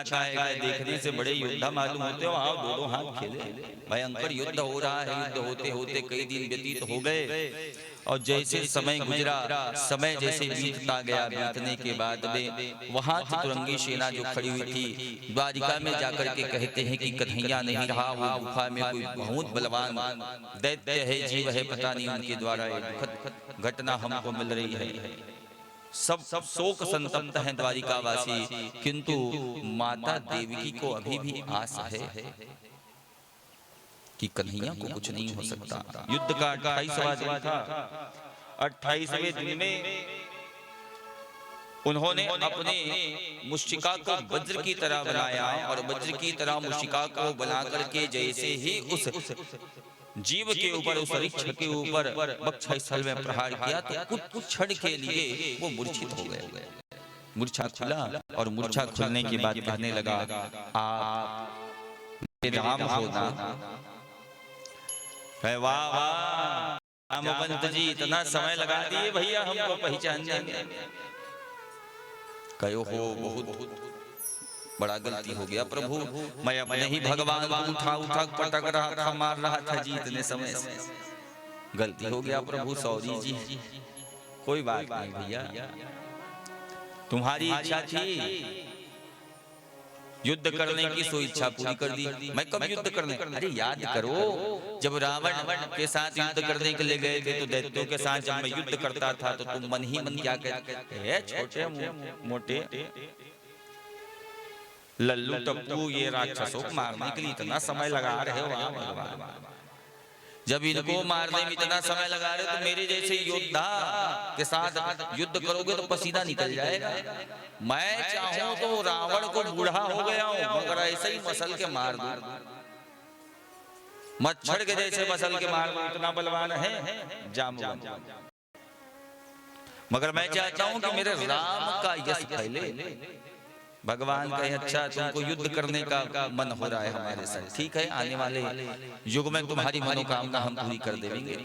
देखने से बड़े योद्धा मालूम होते हो, आओ दोनों हाथ खेले। भयंकर युद्ध हो रहा है। युद्ध होते होते कई दिन व्यतीत हो गए और जैसे समय गुजरा, समय जैसे बीतता गया, बीतने के बाद में वहां चतुरंगी सेना जो खड़ी हुई थी, द्वारिका में जाकर के कहते हैं कि कन्हैया नहीं रहा, वो गुफा में कोई बहुत बलवान दैत्य है, जीव है, पता नहीं उनके द्वारा दुखद घटना हमको मिल रही है। सब शोक संतप्त हैं द्वारिकावासी, किंतु माता देवकी को अभी भी आस है कि कन्हैया को कुछ नहीं हो सकता। युद्ध का 28वां दिन था। 28वें दिन में उन्होंने अपने मुष्टिका को वज्र की तरह बनाया और वज्र की तरह मुष्टिका को बना करके जैसे ही उस जीव के ऊपर, उस वृक्ष के ऊपर वक्षस्थल में प्रहार किया तो कुछ क्षण के लिए वो मूर्छित हो गए। मूर्छा खुला और मूर्छा खुलने के बाद कहने लगा, आप मेरे राम हो ना? वाह वाह रामवंत जी, इतना समय लगा दिए भैया हमको पहचानने में। कहो हो बहुत बड़ा गलती हो गया प्रभु, मैं अपने ही भगवान को उठा उठा पटक रहा था, मार रहा था जी, इतने समय से गलती हो गया प्रभु, सॉरी जी। कोई बात नहीं भैया, तुम्हारी इच्छा थी युद्ध करने की, सो इच्छा पूरी कर दी। मैं कब युद्ध करने? अरे याद करो, जब रावण के साथ युद्ध करने के लिए गए थे तो दैत्यों के साथ जब मैं युद्ध करता था तो तुम मन ही मन क्या कहते, छोटे मोटे लल्लू टप्पू ये राक्षसों को मारने के लिए इतना समय लगा रहे हो। जब इनको मारने में इतना समय लगा रहे हो तो मेरे जैसे योद्धा के साथ युद्ध करोगे तो पसीना निकल जाएगा। मैं चाहूं तो रावण को बूढ़ा हो गया हूं, मगर ऐसे ही मसल के मार दूं, मच्छर के जैसे मसल के मार दूं, इतना बलवान है जामवंत। मगर मैं चाहता हूं कि मेरे राम का यश फैले। भगवान कहे, अच्छा तुमको युद्ध करने का मन हो रहा है हमारे साथ, ठीक है, आने वाले युग में तुम्हारी मनोकामना हम पूरी कर देंगे।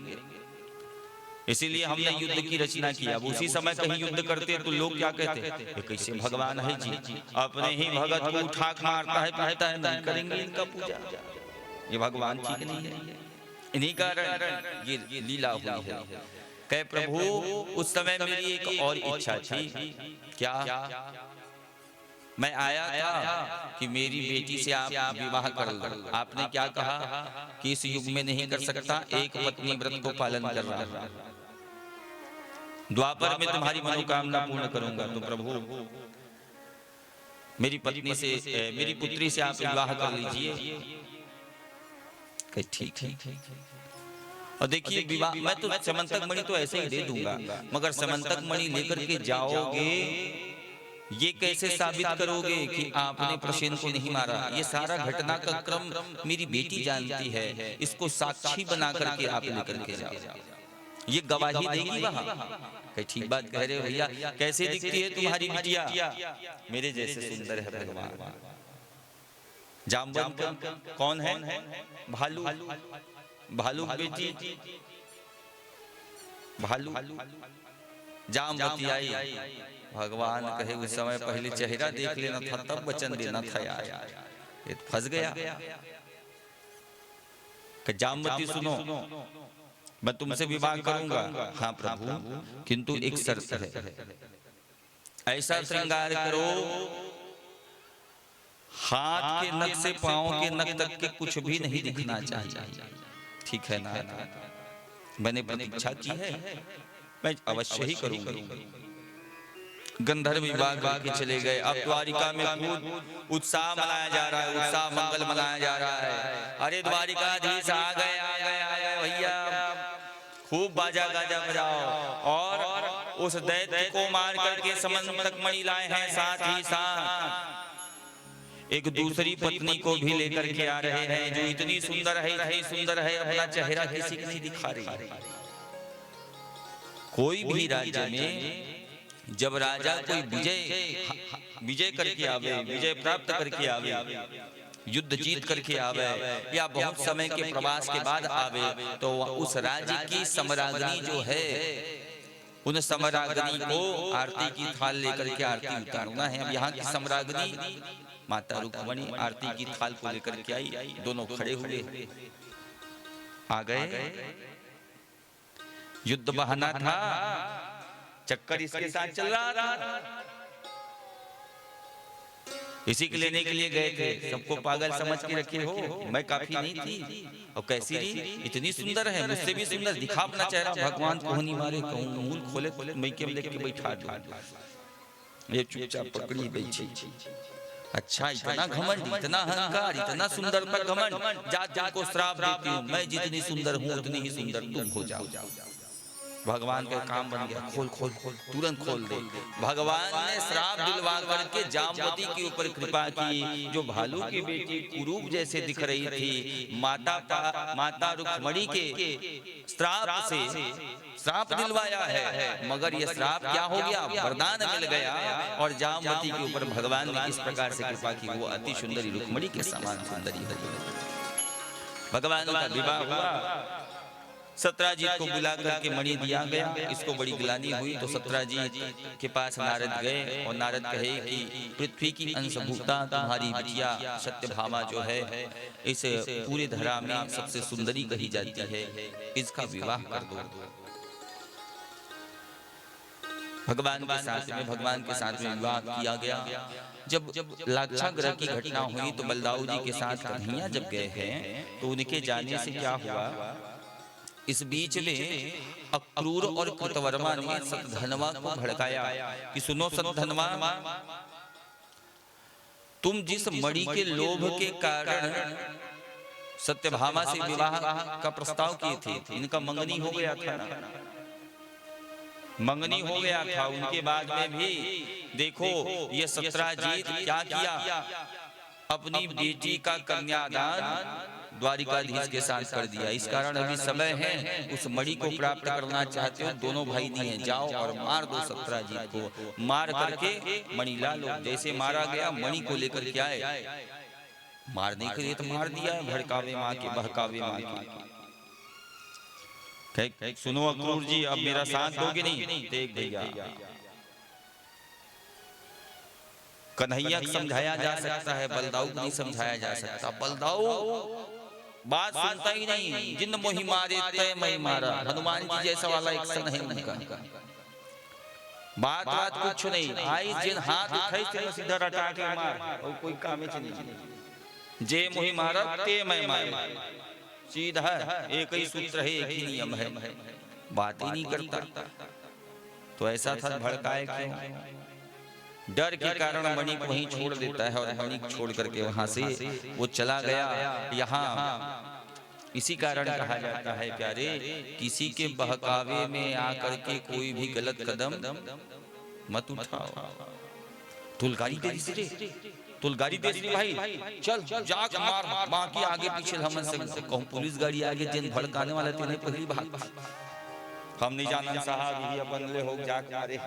इसीलिए हमने युद्ध की रचना की। अब उसी समय कहीं युद्ध करते तो लोग क्या कहते, ये कैसे भगवान है जी, अपने ही भगत को उठा मारता है, पीटता है, नहीं करेंगे इनका पूजा, ये भगवान ठीक नहीं है। इन्हीं कारण ये लीला हुई है। कहे प्रभु, उस समय मेरी एक और इच्छा थी। क्या? मैं आया था कि मेरी बेटी से आप विवाह कर लो। आपने क्या कहा कि इस युग में नहीं कर सकता, एक पत्नी व्रत को पालन कर रहा, द्वापर में तुम्हारी मनोकामना पूर्ण करूंगा। तो प्रभु मेरी पत्नी से, मेरी पुत्री से आप विवाह कर लीजिए। ठीक है। और देखिए विवाह, मैं तो समंतक मणि तो ऐसे ही दे दूंगा, मगर समंतक मणि लेकर के जाओगे, ये कैसे साबित करोगे कि आपने प्रसेन को नहीं मारा? ये सारा घटना का क्रम मेरी बेटी जानती है, इसको साक्षी बना करके आप लेकर के जाओ, ये गवाही देगी वहां। कहीं ठीक बात कह रहे हो भैया, कैसे दिखती है तुम्हारी बिटिया? मेरे जैसे सुंदर है भगवान। जामवंत कौन है? भालू, भालू बेटी, भालू। जामवती आई, भगवान कहे उस समय पहले चेहरा देख लेना था, तब वचन देना था यार, ये फंस गया। जामवती सुनो, मैं तुमसे विवाह करूंगा। हाँ प्रभु, किंतु एक शर्त है, ऐसा श्रृंगार करो हाथ के नख से पांव के नख तक के कुछ भी नहीं दिखना चाहिए, ठीक है ना? मैंने प्रतीक्षा की है, मैं अवश्य ही करूंगा। गंधर्व विवाह करके चले गए। अब द्वारिका में खूब उत्साह मनाया जा रहा है, उत्साह मंगल मनाया जा रहा है। अरे द्वारिकाधीश आ गए, आ गए, आ गए भैया, खूब बाजा गाजा बजाओ। और उस दैत्य को मार करके समंतक मणि लाए हैं, साथ ही साथ एक दूसरी पत्नी को भी लेकर के आ रहे हैं, जो इतनी सुंदर है, इतनी सुंदर है, अपना चेहरा किसी को नहीं दिखा रही। कोई भी राज्य में जब राजा कोई विजय करके आवे, विजय प्राप्त करके आवे, युद्ध जीत करके आवे, या बहुत समय के प्रवास के बाद आवे, तो उस राज्य की सम्राज्ञी जो है, उन सम्राज्ञी को आरती की थाल लेकर के आरती उतारना है। अब यहाँ की सम्राज्ञी माता रुक्मणी आरती की थाल को लेकर के आई, दोनों खड़े हुए आ गए। युद्ध बहाना था, चक्कर इसके साथ चल रहा था, इसी के लेने के लिए गए थे। सबको पागल समझ के रखे हो, मैं काफी नहीं थी और कैसी रही, इतनी सुंदर है, मुझसे भी सुंदर, दिखा अपना चेहरा, भगवान को नहीं मारे, कहूँ मूल खोले खोले मैं के लेके बैठा दो, ये चुपचाप पकड़ी बैठी। अच्छा इतना घमंड, इतना अहंकार, इतना सुंदर पर घमंड, जात को श्राप देती हूँ, मैं जितनी सुंदर हूँ उतनी ही सुंदर तुम हो जाओ। भगवान का काम बन गया, खोल खोल खोल, तुरंत खोल दे। भगवान ने श्राप दिलवा करके जामवती के ऊपर कृपा की, जो भालू की बेटी कुरूप जैसे दिख रही थी, माता रुक्मणी के श्राप से श्राप दिलवाया है, मगर यह श्राप क्या हो गया, वरदान मिल गया और जामवती के ऊपर भगवान ने इस प्रकार से कृपा की, वो अति सुंदरी रुक्मणी के समान सुंदरी है। भगवान का विवाह हुआ, सत्राजीत को बुला करके मणि दिया गया। इसको बड़ी गिलानी हुई तो सत्राजीत के पास नारद गए और नारद कहे कि पृथ्वी की अंशभूता तुम्हारी बिटिया सत्यभामा जो है इस पूरे धरा में सबसे सुंदरी कही जाती है, इसका विवाह कर दो। भगवान के साथ में विवाह किया गया। जब लाक्षागृह की घटना हुई तो बलदाऊ जी के साथ कन्हैया जब गए हैं तो उनके जाने से क्या हुआ, इस बीच में अक्रूर और कृतवर्मा ने सतधनवा को भड़काया कि सुनो सतधनवा, तुम जिस मणि के लोभ के कारण सत्यभामा से विवाह का प्रस्ताव किए थे, इनका मंगनी हो गया था ना, मंगनी हो गया था। उनके बाद में भी देखो ये सत्राजीत क्या किया, अपनी बेटी का कन्यादान द्वारिकाधीश के साथ कर दिया। इस कारण अभी समय है, उस मणि को प्राप्त करना चाहते हो, दोनों भाई दिए, जाओ और मार दो सत्राजीत को, मार करके मणि ला लो। जैसे मारा गया मणि को लेकर के आए, मारने के लिए तो मार दिया, भड़कावे माँ के, बहकावे माँ के। सुनो अक्रूर जी, अब मेरा साथ दोगे नहीं? देख भैया, कन्हैया समझाया जा सकता है, बलदाऊ नहीं समझाया जा सकता। बलदाऊ बात सुनता ही नहीं, जिन मोहि मारे तय मैं मारा, हनुमान जी जैसा वाला एक्शन है उनका, बात कुछ नहीं, आई जिन हाथ उठाई से सीधा रटा के मार, और कोई काम नहीं, जे मोहि मारा ते मैं मारा, सीधा एक ही सूत्र है, एक ही नियम है, बात ही नहीं करता। तो ऐसा था, भड़काए क्यों? डर के कारण मणि को वहीं छोड़ देता है और मणि को छोड़ करके वहां से वो चला गया। यहाँ इसी कारण कहा जाता है प्यारे, किसी के बहकावे में आकर के कोई भी गलत कदम मत उठाओ। तुलगाड़ी दे दी, तुलगाड़ी दे दी भाई, चल जाके मार, बाकी आगे पीछे हमन से कहूं पुलिस गाड़ी आगे जिन भड़काने वाला तेने पहली बात हम नहीं जानन साहब, ये बनले हो जाके मारे।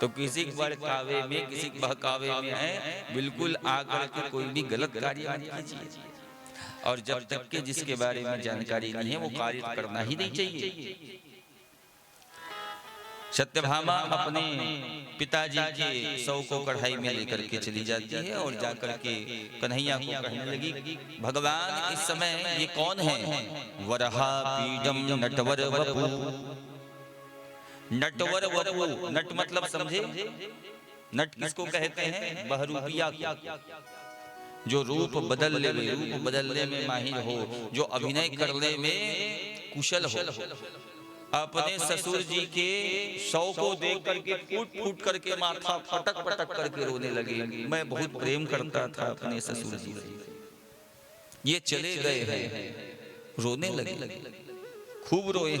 तो किसी भड़कावे में, किसी बहकावे में है, बिल्कुल आकर के कोई भी गलत कार्य मत कीजिए। और जब तक के जिसके बारे में जानकारी नहीं है वो कार्य करना ही नहीं चाहिए। सत्यभामा अपने पिताजी के शव को कढ़ाई में लेकर के चली जाती है और जाकर के कन्हैया को कहने लगी, भगवान इस समय ये कौन है? वरहा पीडम नटवर वपु। नटवर वपु, नट मतलब समझे, नट किसको कहते हैं? बहरूपिया, जो रूप बदलने में, रूप बदलने में माहिर हो, जो अभिनय करने में कुशल हो। अपने ससुर जी के शव को देख करके फूट फूट करके माथा फटक फटक करके रोने लगे, मैं बहुत प्रेम करता था अपने ससुर जी से, ये चले गए हैं, रोने लगे, खूब रोए।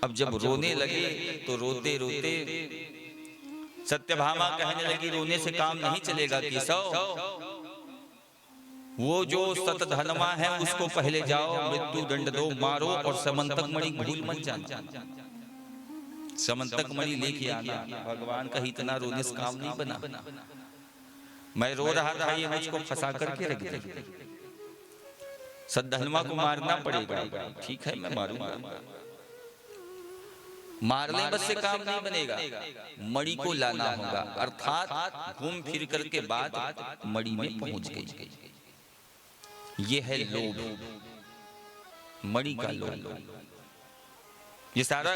अब जब रोने लगे तो रोते रोते सत्यभामा कहने लगी, रोने से काम नहीं चलेगा केशव, वो जो सतधनवा है उसको पहले जाओ मृत्यु दंड दो, मारो और समंतक मणि भूल मत जाना, समंतक मणि लेके आना। भगवान का इतना रोने से काम नहीं बना, मैं रो रहा था, ये मुझको फंसा करके रख दे, सतधनवा को मारना पड़ेगा, ठीक है मैं मारूंगा। मारने बस से काम नहीं बनेगा, मणि को लाना होगा, अर्थात घूम फिर करके बात मणि में पहुंच गई। ये है लोभ, मणि का लोभ। ये सारा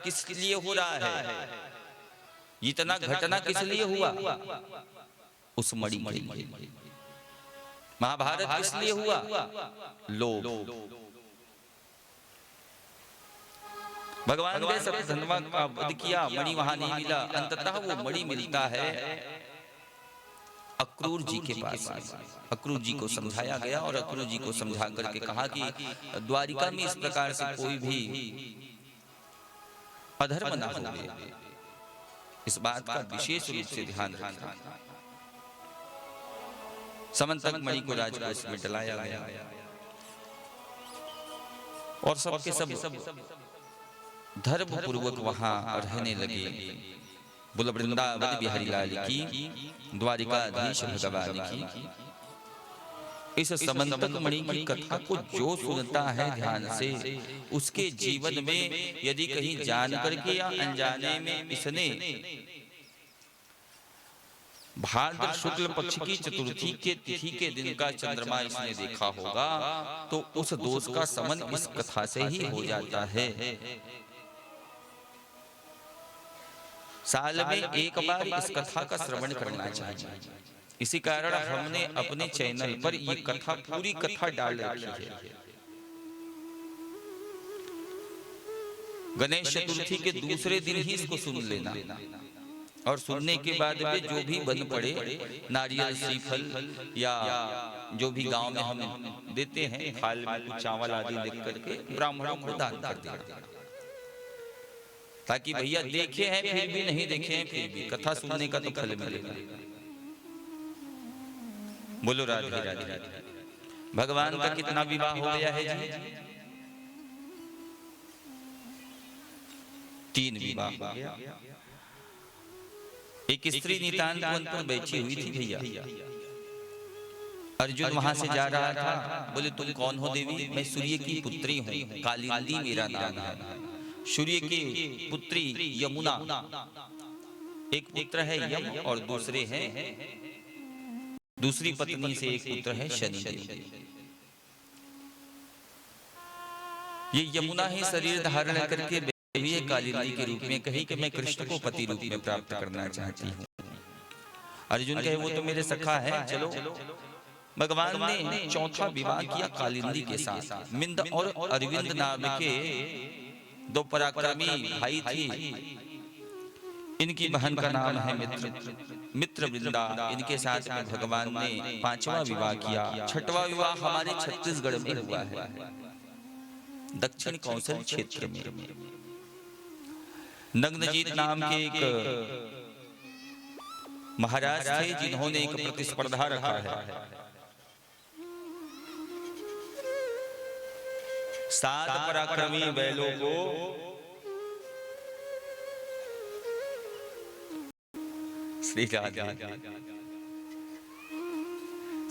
किस लिए हो रहा है? इतना घटना किस लिए हुआ? उस मणि के लिए। महाभारत किस लिए हुआ? लोभ। भगवान ने सब धनवा का वध किया, मणि वहां नहीं मिला। अंततः वो मणि मिलता है अक्रूर जी के पास। अक्रूर जी को समझाया गया और अक्रूर जी को समझा करके कहा कि द्वारिका में इस प्रकार से कोई भी अधर्म ना हो, इस बात का विशेष रूप से ध्यान रखना। समंतक मणि को राजकोष में डलाया गया और सबके सब धर्म पूर्वक वहां रहने लगे। बोलो वृंदावन बिहारी लाल की, द्वारिकाधीश भगवान की। इस समंतक मणि की कथा को जो सुनता है ध्यान से, उसके जीवन में यदि कहीं जान करके या अनजाने में इसने भाद्र शुक्ल पक्ष की चतुर्थी के तिथि के दिन का चंद्रमा इसने देखा होगा, तो उस दोष का समन इस कथा से ही हो जाता है। साल में एक बार इस कथा का श्रवण करना चाहिए। इसी कारण हमने अपने चैनल पर ये कथा, पूरी कथा डाल रखी है। गणेश चतुर्थी के दूसरे दिन ही इसको सुन लेना, और सुनने के बाद में जो भी बन पड़े, नारियल, श्रीफल या जो भी गांव में हम देते हैं, थाल में कुछ चावल आदि लिख करके ब्राह्मणों को दान कर देना, ताकि भैया देखे हैं फिर भी, नहीं देखे हैं फिर भी, कथा सुनने का तो फल मिलेगा। बोलो राधे राधे। भगवान का कितना विवाह हो गया है जी? 3 विवाह हो गया। एक स्त्री नितांत वन पर बैठी हुई थी भैया। अर्जुन वहां से जा रहा था। बोले तुम कौन हो देवी? मैं सूर्य की पुत्री हूँ, कालिंदी मेरा नाम है। सूर्य की पुत्री यमुना, एक पुत्र है यम और दूसरे हैं, दूसरी पत्नी से एक पुत्र है शनिदेव। ये यमुना ही शरीर धारण करके हुई कालिंदी के रूप में कही कि मैं कृष्ण को पति रूप में प्राप्त करना चाहती हूँ। अर्जुन कहे वो तो मेरे सखा है, चलो। भगवान ने चौथा विवाह किया कालिंदी के साथ। मिंद और अरविंद नाम के 2 पराक्रमी भाई थी। इनकी बहन का नाम है मित्र वृंदा। इनके साथ में भगवान ने 5वां विवाह किया। 6वां विवाह हमारे छत्तीसगढ़ में हुआ है, दक्षिण कौशल क्षेत्र में। नग्नजीत नाम के एक महाराज थे, जिन्होंने एक प्रतिस्पर्धा रखा है। 7 पराक्रमी बैलों को श्री राधे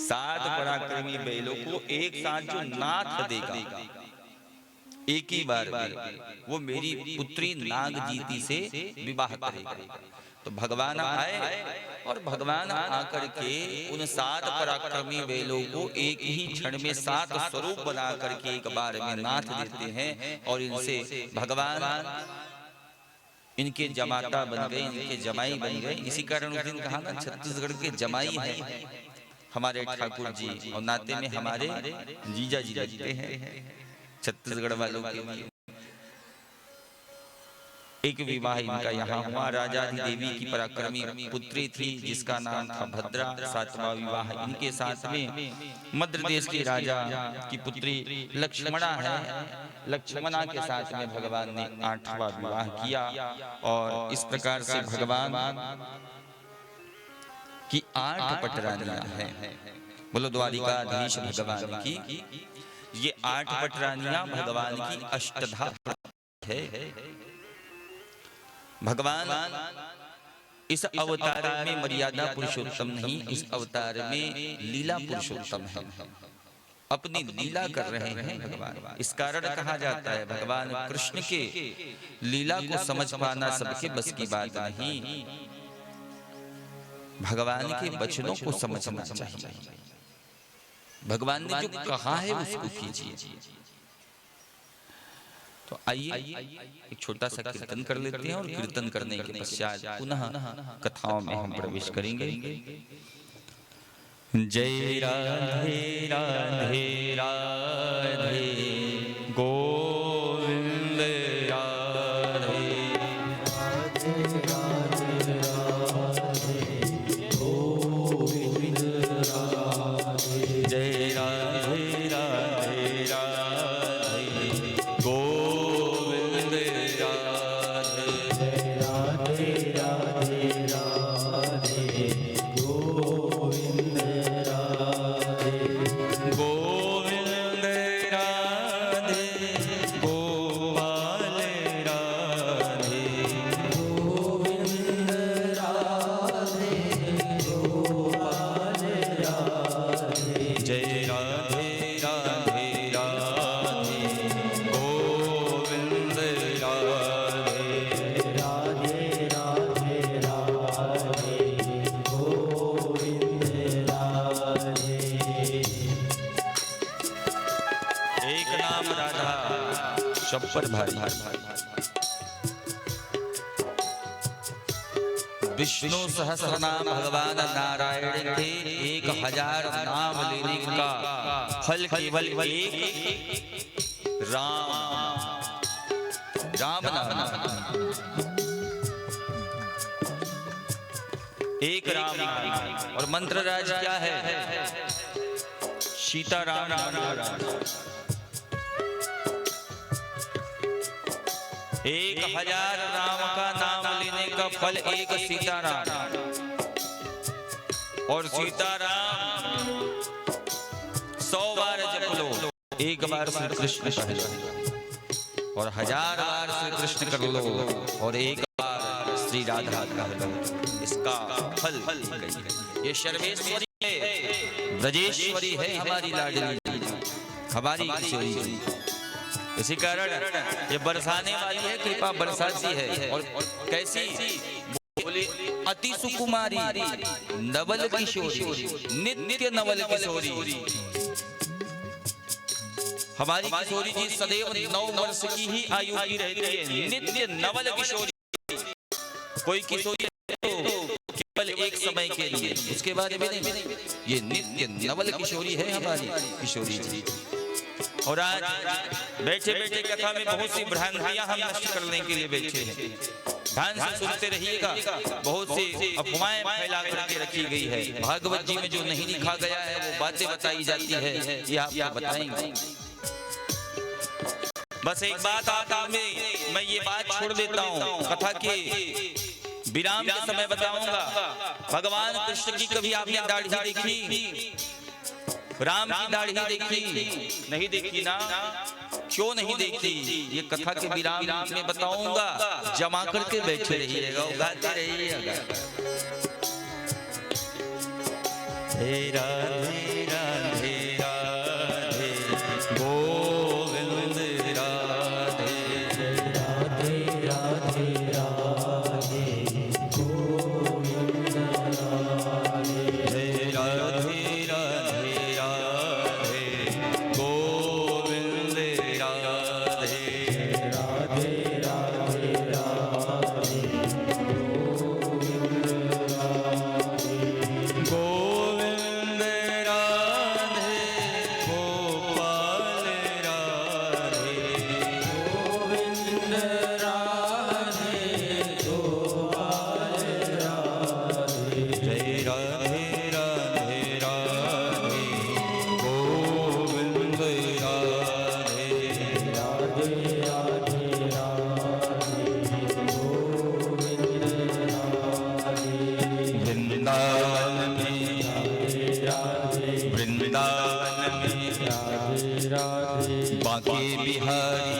7 पराक्रमी बैलों को एक साथ जो नाथ देगा एक ही बार में, वो मेरी पुत्री नागजीती से विवाह करेगा। तो भगवान आए और भगवान आकर के उन 7 पराक्रमी बैलों को एक ही क्षण में 7 स्वरूप बना करके एक बार में नाथ देते हैं, और इनसे भगवान इनके जमाता बन गए, इनके जमाई बन गए। इसी कारण उस दिन कहा ना, छत्तीसगढ़ के जमाई हैं हमारे ठाकुर जी, और नाते में हमारे जीजा जी लगते हैं छत्तीसगढ़ वालों के लिए। एक विवाह इनका यहाँ हुआ। राजाधिदेवी की पराक्रमी पुत्री थी जिसका नाम था भद्रा। 7वां विवाह इनके साथ में मध्य प्रदेश के राजा की पुत्री लक्ष्मणा है। लक्ष्मणा के साथ में भगवान ने 8वां विवाह किया, और इस प्रकार से भगवान की 8 पटरानियां हैं। बोलो द्वारिकाधीश भगवान की। ये 8 पटरानियां भगवान की अष्टधा है। भगवान इस अवतार में मर्यादा पुरुषोत्तम नहीं, इस अवतार में लीला पुरुषोत्तम है। अपनी लीला कर रहे हैं भगवान। इस कारण कहा जाता है भगवान कृष्ण के लीला को समझ पाना सबके बस की बात नहीं, भगवान के वचनों को समझना चाहिए। भगवान ने जो कहा है उसको कीजिए। तो आइए एक छोटा सा कीर्तन कर लेते हैं और कीर्तन करने के पश्चात पुनः कथाओं में हम प्रवेश करेंगे। जय राधे राधे राधे गोविंद राधे राधे राधे गोविंद राधे। जय राधे राधे राधे गोविंद राधे। जय राधे राधे राधे गोविंद राधे। गोविंद राधे गोपाल राधे। गोविंद राधे गोपाल राधे। जय राधे राधे राधे गोविंद राधे। राधे राधे राधे गोविंद राधे। एक नाम राधा सब पर भारी। विष्णु सहस्र नाम भगवान नारायण के 1000 नाम लेने का फल केवल एक राम नाम। एक राम नाम। और मंत्र राज क्या है? सीताराम नाम। 1000 राम का नाम लेने का फल एक सीताराम। और सीताराम 100 बार जप लो, एक बार श्री कृष्ण कह लो, और 1000 बार श्री कृष्ण कर लो, और एक बार श्री राधा कह लो। इसका फल ये सर्वेश्वरी है, ब्रजेश्वरी है, हमारी लाडली, हमारी किशोरी। इसी कारण ये बरसाने वाली है, कृपा बरसाती है। और कैसी? बोले अति सुकुमारी नवल किशोरी, नित्य नवल किशोरी। हमारी किशोरी जी सदैव 9 वर्ष की ही आयु की रहती है, नित्य नवल किशोरी। कोई किशोरी तो केवल एक समय के लिए, उसके बाद में नहीं। ये नित्य नवल किशोरी है हमारी किशोरी जी। और आज बैठे बैठे कथा में बहुत सी भ्रांतियां हम नष्ट करने के लिए बैठे हैं। ध्यान से सुनते रहिएगा। बहुत सी अफवाहें फैला करके रखी गई है। भागवत जी में जो नहीं लिखा गया है वो बातें बताई जाती है, ये आपको बताएंगे। बस एक बात आप में मैं ये बात छोड़ देता हूँ, कथा के विराम के समय बताऊंगा। भगवान कृष्ण की कभी आपने दाढ़ी देखी? राम की दाढ़ी देखी? नहीं देखी ना? क्यों नहीं देखी? ये कथा के विराम में बताऊंगा। जमा करके बैठे रहिएगा, उगाते रहिएगा। हे राधे राधे राधे गोविंद राधे। राधे राधे राधे गोविंद राधे। जय राधे बांके बिहारी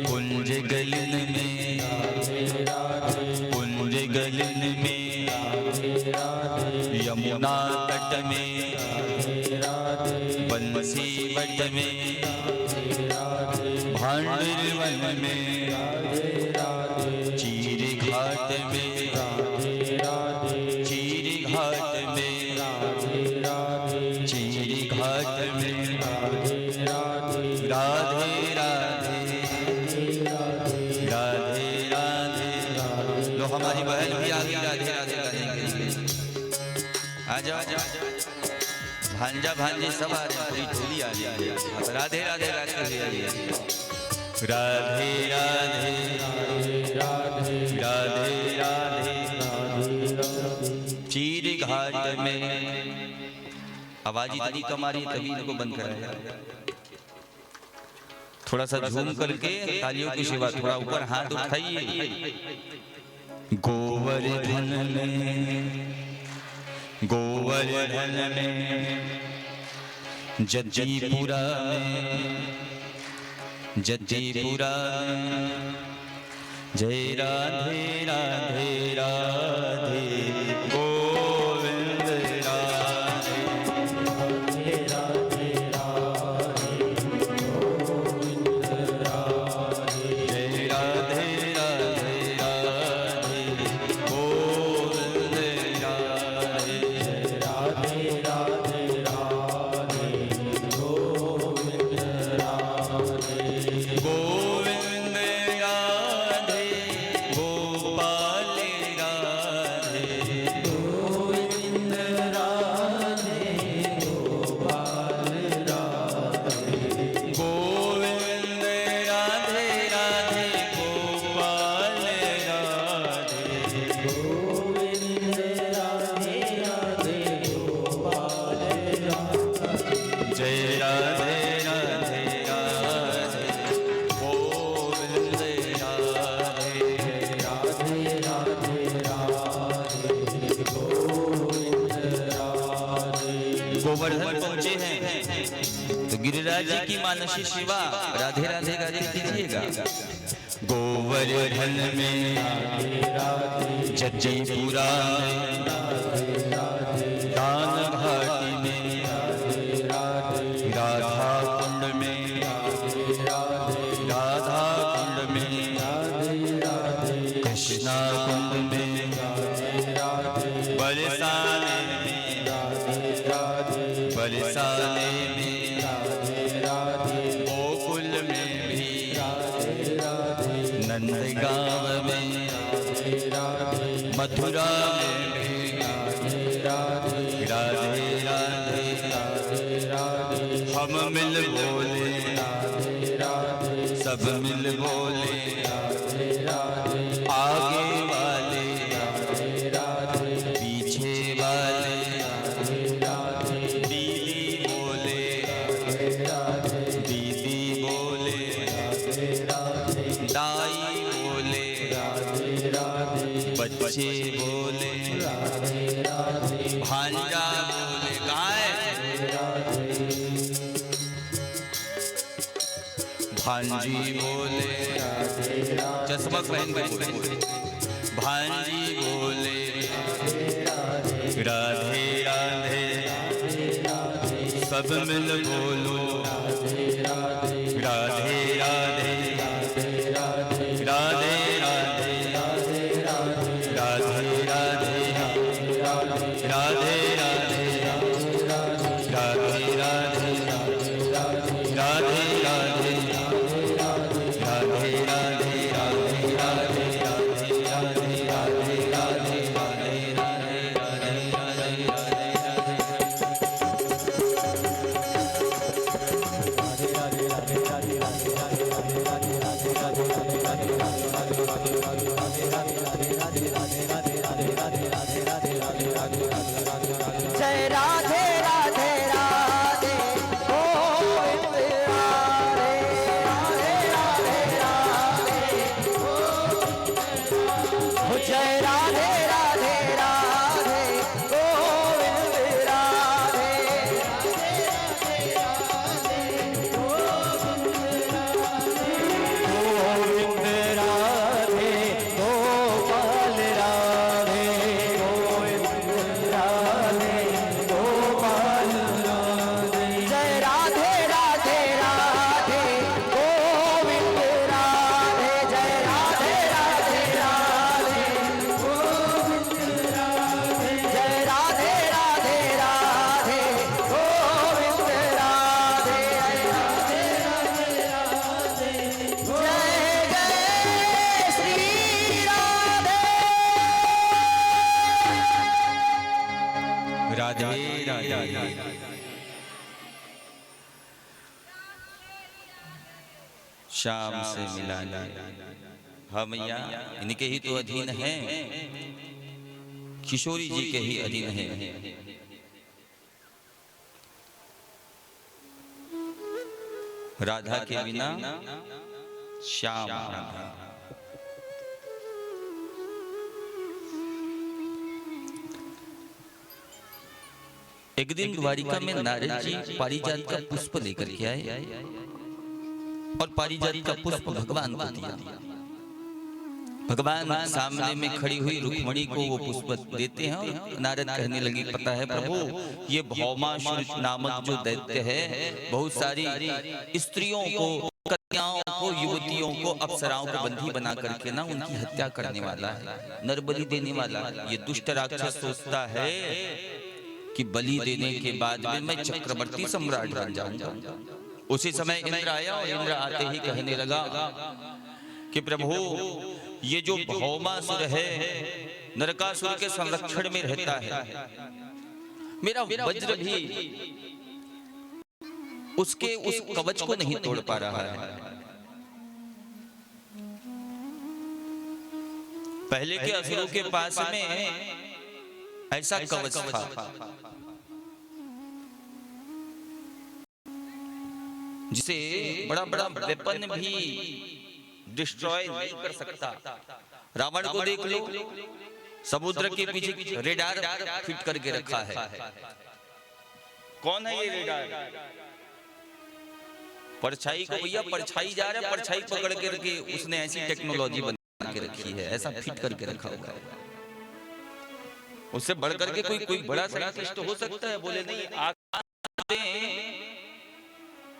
कुंज गलन में, कुंज गलन में, यमुना तट में बंसी वट में भांडर वन में चीर घाट में चीर घाट में चीर घाट में राधे राधे राधे राधे। लो हमारी बहन भी आ गई राधे राधे करेंगे। आ जाओ भांजा भांजे सब आ रहे, पूरी टोली आ रही है। राधे राधे राधे राधे राधे राधे राधे। चीर घाट में आवाज इतनी कम आ रही है तभी इनको बंद कराया। थोड़ा सा झूम करके तालियों की सेवा, थोड़ा ऊपर हाथ उठाइए। गोवर्धन में गोवर्धन में जज्जीपुरा में जज्जीपुरा में जय राधे राधे राधे गोविंद राधे राधे राधे गोविंद राधे जय राधे राधे राधे गोविंद राधे राधे राधे राधे गोविंद राधे गोविंद राधे गोपाल राधे गोविंद राधे गोपाल राधे गोविंद राधे राधे गोपाल राधे गोविंद राधे राधे गोपाल राधे जय राधे राधे राधे गोविंद राधे राधे राधे राधे गोविंद राधे। गोवर्धन पहुंचे हैं तो गिरिराज जी की मानसी सेवा राधे राधे राधे कीजिएगा। गोवर्धन में जज्जीपुरा में दान घाटी में राधा कुंड में राधा कुंड में कृष्णा कुंड में बरसाने में बरसाने में गोकुल में भी नंदगांव में मथुरा में भी राधे राधे हम मिल बोले सब मिल बोले आगे वाले पीछे वाले दीदी बोले दीदी बोले दाई बोले बच्चे बोले भांजा बोले। गाय भांजी बोले चश्मा पहन के बोले भांजी बोले राधे राधे सब मिल बोलो राधे राधे राधे राधे राधे राधे राधे राधे राधे राधे राधे। श्याम से मिलाना हम यहाँ इनके ही तो अधीन हैं, किशोरी जी के ही अधीन हैं। राधा के बिना श्याम राधा। एक दिन द्वारिका में नारद जी पारिजात का पुष्प लेकर के आए और पारिजात का पुष्प भगवान को दिया। भगवान सामने में खड़ी हुई रुक्मणी को वो पुष्प देते हैं और नारद कहने लगे, पता है प्रभु, ये भौमासुर नामक जो दैत्य है बहुत सारी स्त्रियों को, कन्याओं को, युवतियों को, अप्सराओं को बंदी बना करके ना उनकी हत्या करने वाला है, नरबलि देने वाला। ये दुष्ट राक्षस सोचता है कि बलि देने के बाद में मैं चक्रवर्ती सम्राट बन जाऊंगा। उसी समय इंद्र आया और इंद्र आते ही कहने लगा कि प्रभु, ये जो भौमासुर है नरकासुर के संरक्षण में रहता है, मेरा वज्र भी उसके उस कवच को नहीं तोड़ पा रहा है। पहले के असुरों के पास में ऐसा कवच था जिसे बड़ा बड़ा वेपन भी डिस्ट्रॉय नहीं कर सकता। रावण को देख लो, समुद्र के पीछे रेडार फिट करके रखा है। कौन है ये रेडार? परछाई को, भैया परछाई जा रहा है, परछाई पकड़ के रखे, उसने ऐसी टेक्नोलॉजी बना के रखी है, ऐसा फिट करके रखा हुआ है। उससे बढ़ करके कोई बड़ा साइंटिस्ट हो सकता है? बोले नहीं, आकाश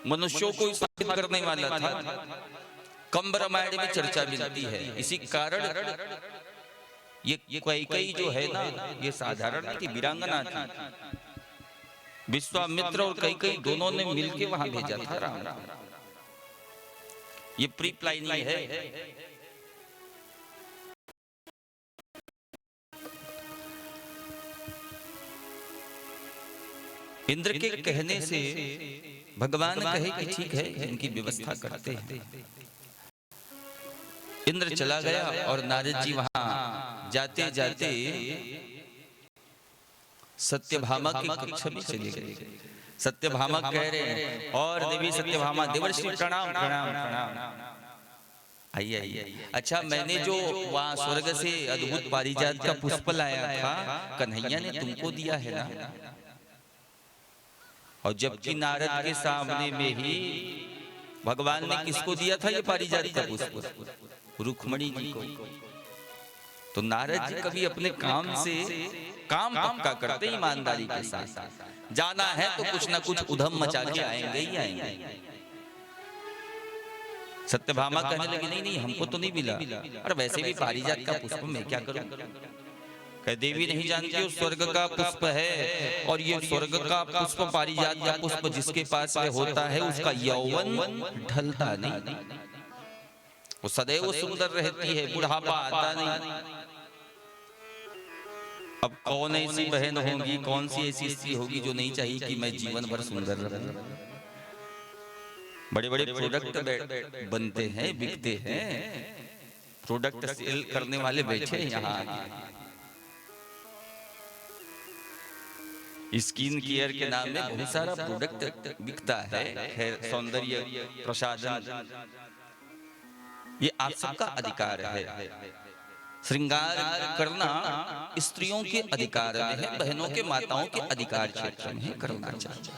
मनुष्यों को स्थापित करने वाला था। कंब रामायण में चर्चा मिलती है। इसी कारण ये कैकेयी जो है ना, ये साधारण नहीं थी, वीरांगना थी। विश्वामित्र और कैकेयी दोनों ने मिलकर वहां भेजा था राम। ये प्री प्लानिंग है। इंद्र के कहने से भगवान कहे कि ठीक है, इनकी व्यवस्था करते हैं। इंद्र चला गया और नारद जी वहां जाते जाते सत्यभामा की कक्षा में चले गए। सत्यभामा कह रहे हैं, और देवी सत्यभामा, देवर्षि प्रणाम प्रणाम प्रणाम, आइए आइए। अच्छा, मैंने जो वहां स्वर्ग से अद्भुत पारिजात का पुष्प लाया था, कन्हैया ने तुमको दिया है ना? और जबकि नारद के सामने में ही भगवान ने किसको दिया था ये पारिजात का पुष्प? रुक्मणी जी को। तो नारद जी कभी अपने काम से काम पक्का करते, ईमानदारी के साथ। जाना है तो कुछ ना कुछ उधम मचा के आएंगे ही आएंगे। सत्यभामा कहने लगी, नहीं नहीं, हमको तो नहीं मिला, और वैसे भी पारिजात का पुष्प मैं क्या करूं? देवी नहीं जानती हो, स्वर्ग का पुष्प है, और ये स्वर्ग का पुष्प, पारिजात का पुष्प जिसके पास में होता है उसका यौवन ढलता नहीं, वो सदैव सुंदर रहती है, बुढ़ापा आता नहीं। अब कौन ऐसी बहन होगी, कौन सी ऐसी स्त्री होगी जो नहीं चाहिए कि मैं जीवन भर सुंदर रहूं? बड़े बड़े प्रोडक्ट बनते हैं, बिकते हैं, प्रोडक्ट सेल करने वाले बैठे हैं यहाँ। स्किन केयर के नाम में बहुत सारा प्रोडक्ट बिकता है, सौंदर्य प्रसाधन, ये आप सबका अधिकार है। श्रृंगार करना स्त्रियों के अधिकार में है, बहनों के, माताओं के अधिकार क्षेत्र में है, करना चाहिए।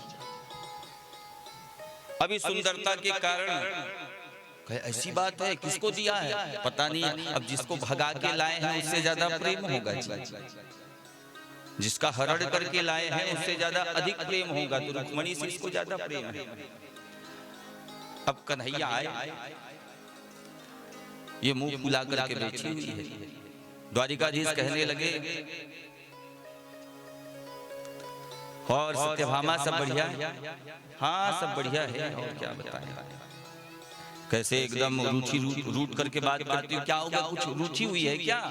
अभी सुंदरता के कारण ऐसी बात है, किसको दिया है पता नहीं। अब जिसको भगा के लाए हैं उससे ज्यादा प्रेम होगा, जिसका हरण करके लाए हैं उससे ज्यादा अधिक प्रेम होगा, तो रुक्मणी से इसको ज्यादा प्रेम है। अब कन्हैया आए, ये मुंह फुला करके बैठी हुई है। द्वारिकाधीश कहने लगे, और सत्यभामा सब बढ़िया? हाँ सब बढ़िया है, और क्या बताएं। कैसे एकदम रुचि रूट करके बात करती हो, क्या होगा, कुछ रुचि हुई है क्या?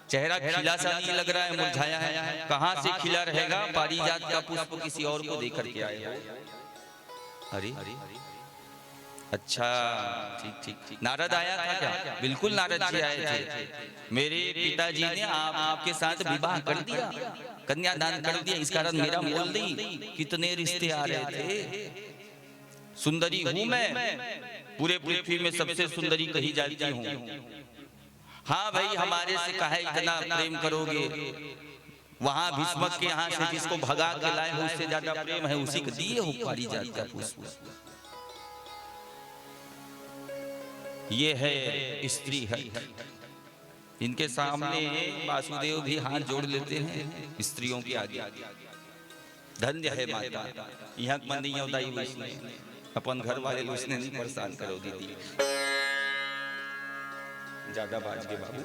चेहरा खिला सा नहीं लग रहा है, मुरझाया है। कहां से खिला रहेगा? पारिजात का पुष्प किसी और को देकर के आए हो। अरे अच्छा, ठीक ठीक। नारद आया था क्या? बिल्कुल नारद जी आए थे। मेरे पिताजी ने आपके साथ विवाह कर दिया, कन्यादान कर दिया, इस कारण मेरा मोल नहीं। कितने रिश्ते आ रहे थे। सुंदरी हूं मैं, पूरे पृथ्वी में सबसे सुंदरी कही जाती हूँ। हाँ भाई, हमारे से काहे इतना प्रेम करोगे? वहां भीष्मक के यहाँ से जिसको भगा के लाए हो उससे ज्यादा प्रेम है, उसी को दिए हो पारिजात का पुष्प। ये है स्त्री है। इनके सामने वासुदेव भी हाथ जोड़ लेते हैं स्त्रियों के आगे। धन्य है माता, यहाँ मन नहीं होता ही उसने अपन घर वाले उसने नहीं परेशान करो दीदी। ज्यादा बाज के बाबू।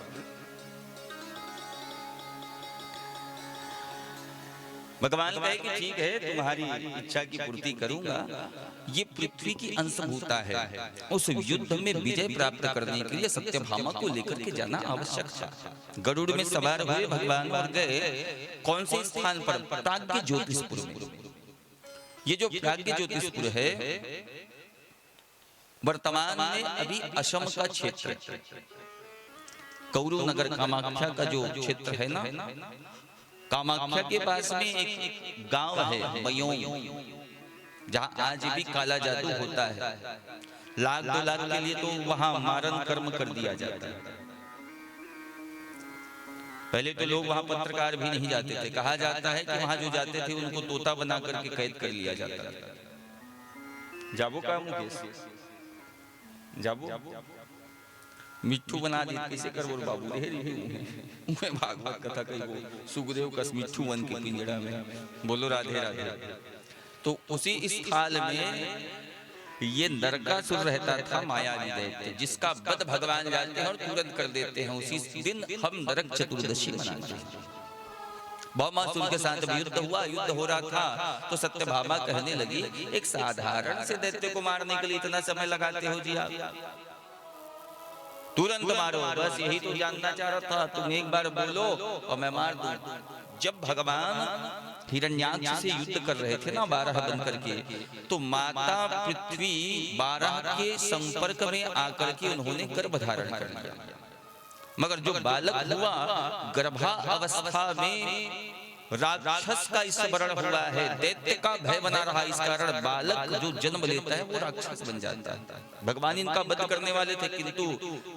भगवान कहे कि ठीक है, तुम्हारी इच्छा की पूर्ति करूंगा। ये पृथ्वी की अंशभूता है। उस युद्ध में विजय प्राप्त करने के लिए सत्यभामा को लेकर के जाना आवश्यक था। गरुड़ में सवार हुए भगवान और गए कौन से स्थान पर? प्राग्ञ ज्योतिषपुर में। ये जो प्राग्ञ ज्योतिषपुर है वर्तमान में अभी असम का क्षेत्र, कौरव नगर कामाख्या का जो क्षेत्र है ना, कामाख्या के पास में एक गांव है मयोंग, जहां आज भी काला जादू होता है। लाख 2 लाख के लिए तो वहां मारण कर्म कर दिया जाता है। पहले तो लोग वहां पत्रकार भी नहीं जाते थे। कहा जाता है कि वहां जो जाते थे उनको तोता बना करके कैद कर लिया जाता था। जाबो का मुकेश जाबो मिट्ठू बना दी कैसे कर बोल बाबू रे रे भागवत कथा कही सुखदेव कस मिट्ठू बन के पिंजड़ा में। बोलो राधे राधे। तो उसी स्थल में ये नरकासुर रहता था, मायावी दैत्य, जिसका वध भगवान जानते हैं और तुरंत कर देते हैं। उसी दिन हम नरक चतुर्दशी मनाते हैं। भौमासुर के साथ युद्ध हुआ, युद्ध हो रहा था तो सत्यभामा कहने लगी, एक साधारण से दैत्य को मारने के लिए इतना समय लगाते हो जी आप? तुरंत मारो, बस यही तो जानना चाह रहा था। तुम एक बार बोलो और मैं मार दूं। जब भगवान हिरण्याक्ष से युद्ध कर रहे थे ना 12 बन करके, तो माता पृथ्वी 12 के संपर्क में आकर के उन्होंने गर्भ धारण कर लिया। मगर जो बालक हुआ गर्भावस्था में राक्षस का स्मरण हुआ है, दैत्य का भय बना रहा। इस कारण बालक जो जन्म लेता है वो राक्षस बन जाता है। भगवान इनका वध करने वाले थे, किंतु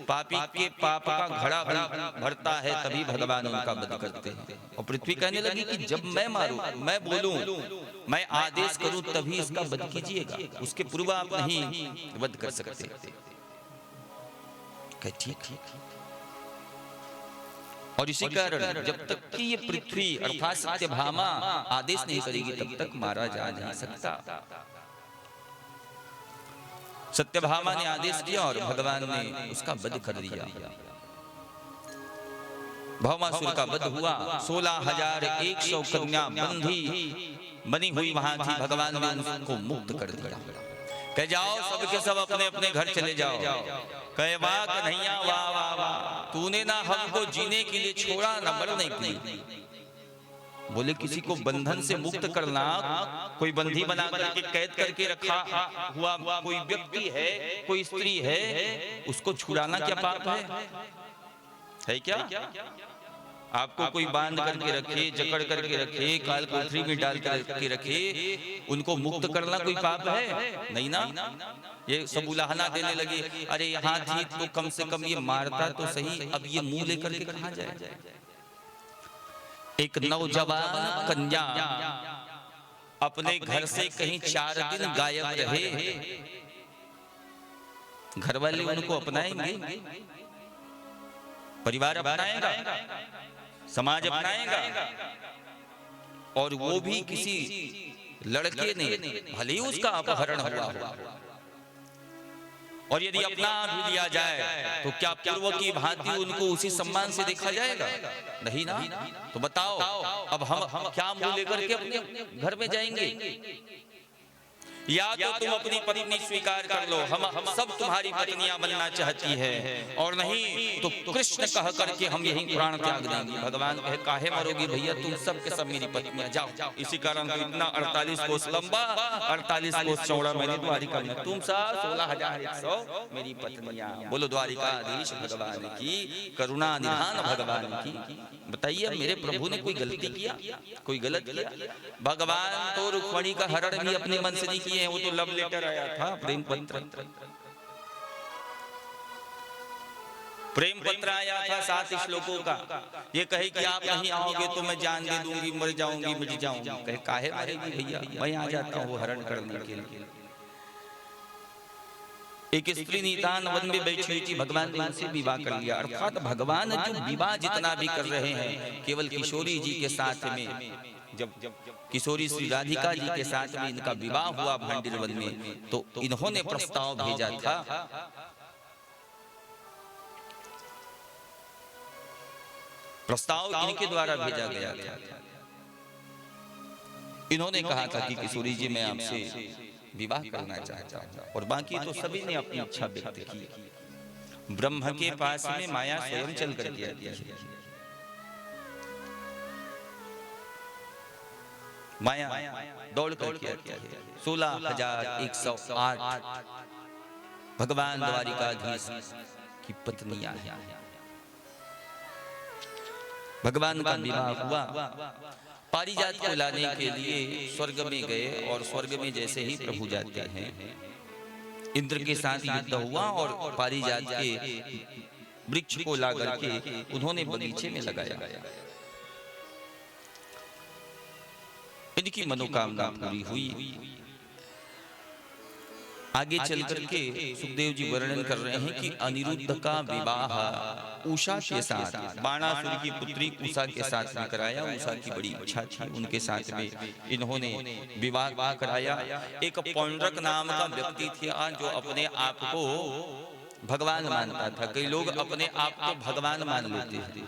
पापी के पाप का घड़ा भरता है तभी भगवान उनका वध करते हैं। और पृथ्वी कहने लगी कि जब मैं मारूं, मैं बोलूं, मैं आदेश करूं तभी इसका वध कीजिएगा, उसके पूर्व आप नहीं वध कर सकते। ठीक। और इसी कारण जब तक कि ये पृथ्वी अर्थात सत्यभामा आदेश नहीं करेगी तब तक मारा जा नहीं सकता। सत्यभामा ने आदेश दिया और भगवान ने उसका वध कर दिया। भौमासुर का वध हुआ। 16,100 कन्या बनी हुई वहां थी। भगवान ने उनको मुक्त कर दिया। कह जाओ सबके सब अपने अपने घर चले जाओ। कहे वाह कन्हैया, वाह वाह वाह, तूने ना हमको जीने के लिए छोड़ा ना मरने के लिए। बोले किसी को बंधन से मुक्त करना, कोई बंधी बना करके कैद करके रखा हुआ कोई व्यक्ति है, कोई स्त्री है, उसको छुड़ाना क्या पाप है क्या? आपको कोई बांध करके रखे, जकड़ करके रखे, काल कोठरी में डाल करके रखे, उनको मुक्त करना कोई पाप है? नहीं ना। ये सब उलाहना देने लगे, अरे यहाँ थी तो कम से कम ये मारता तो सही, अब ये मुंह लेकर के कहाँ जाए? एक नौजवान कन्या अपने घर से कहीं 4 दिन गायब रहे, घर वाले उनको अपनाएंगे, परिवार अपनाएगा, समाज अपनाएगा। और वो भी किसी लड़के ने, भले ही उसका अपहरण हुआ हो, और यदि अपना भी लिया जाए तो क्या पूर्व की भांति उनको उसी सम्मान से देखा जाएगा? नहीं ना। तो बताओ अब हम क्या मुंह लेकर के अपने घर में जाएंगे? या तो तुम अपनी पत्नी स्वीकार कर लो, हम सब तुम्हारी पत्नियां बनना चाहती है, और नहीं तो कृष्ण कह करके हम यही प्राण त्याग देंगे। भगवान कहे काहे मरोगी भैया, तुम सब के सब मेरी पत्नियां, जाओ। इसी कारण तो इतना 48 कोस लंबा 48 कोस चौड़ा मैंने द्वारिका में, तुम सब 16,100 मेरी पत्नियां। बोलो द्वारिकाधीश भगवान की, करुणा निधान भगवान की। बताइए मेरे प्रभु ने कोई गलती किया, कोई गलत किया? भगवान तो रुक्मणी का हरण भी अपने मन से नहीं किए हैं, वो तो लव लेटर आया था, प्रेम पत्र आया था 7 श्लोकों का। ये कहे कि आप नहीं आओगे तो मैं जान दे दूंगी, मर जाऊंगी, मिट जाऊंगी। कहे काहे मरेगी भैया, मैं आ जाता हूँ हरण करने के लिए। एक स्त्री नितान वन में बैठी हुई थी, भगवान ने उनसे विवाह कर लिया। अर्थात भगवान जो विवाह जितना भी कर रहे हैं केवल किशोरी जी के साथ में, जब किशोरी श्री राधिका जी के साथ में इनका विवाह हुआ भांडिर वन में, तो इन्होंने प्रस्ताव भेजा था। प्रस्ताव इनके द्वारा भेजा गया था। इन्होंने कहा था कि किशोरी जी मैं आपसे विवाह करना चाहता हूं, और बाकी तो सभी ने अपनी इच्छा व्यक्त की। ब्रह्म के पास में माया स्वयं चल करके आती है। माया दौड़ करके आती है। 16,108 भगवान द्वारिकाधीश की पत्नियां हैं। भगवान का विवाह हुआ। पारिजात को लाने के लिए स्वर्ग में गए, और स्वर्ग में जैसे ही प्रभु जाते हैं, इंद्र के साथ युद्ध हुआ, और पारिजात के वृक्ष को ला करके उन्होंने बगीचे में लगाया। इनकी मनोकामना पूरी हुई। आगे चल करके सुखदेव जी वर्णन कर रहे हैं कि अनिरुद्ध का विवाह उषा के साथ, बाणासुर की पुत्री उषा के साथ में कराया। उषा की बड़ी इच्छा थी, उनके साथ में इन्होंने विवाह कराया। एक पौंड्रक नाम का व्यक्ति था जो अपने आप को भगवान मानता था। कई लोग अपने आप को भगवान मान लेते थे।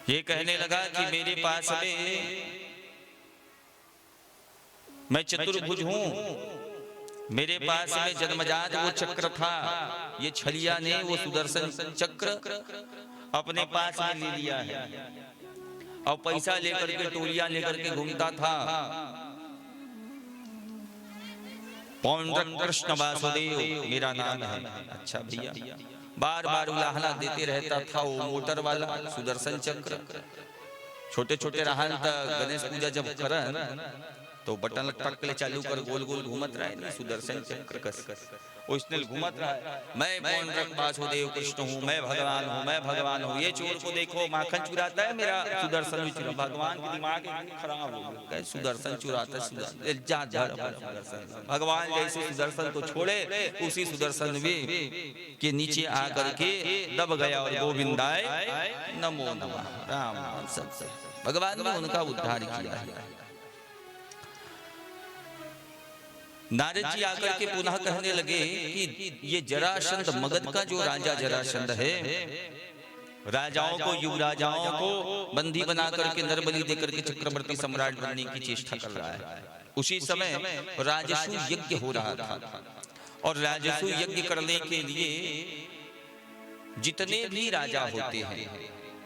ये कहने लगा कि मेरे पास में मैं चतुर्भुज हूं, मेरे पास में जन्मजात वो चक्र था। ये छलिया ने वो सुदर्शन चक्र अपने पास में ले लिया है, और पैसा लेकर के टोलियां लेकर के घूमता था। पौंड्रक कृष्ण वासुदेव मेरा नाम है। अच्छा भैया, बार बार उलाहना देते रहता था वो मोटर वाला सुदर्शन चक्र। छोटे छोटे रहन तक गणेश पूजा जब करन तो बटन टक ले चालू कर गोल गोल घूमत रहा है, सुदर्शन चक्र कस उसने घूमत रहा है। मैं पौंड्रक वासुदेव कृष्ण हूँ, मैं भगवान हूँ, मैं भगवान हूँ। ये चोर को देखो माखन चुराता है, मेरा सुदर्शन भी चुरा। भगवान के दिमाग खराब हो गया, सुदर्शन चुराता सुदर्शन। भगवान जैसे सुदर्शन को छोड़े, उसी सुदर्शन भी के नीचे आकर के दब गया, और गोविंदाय नमो नमः राम। भगवान ने उनका उद्धार किया है। नारद जी आकर के पुनः कहने लगे कि ये जरासंध, मगध का जो राजा जरासंध है, राजाओं को, युवराजाओं को बंदी बना करके नरबलि देकर के चक्रवर्ती सम्राट बनने की चेष्टा कर रहा है। उसी समय राजसू यज्ञ हो रहा था, और राजसू यज्ञ करने के लिए जितने भी राजा होते हैं,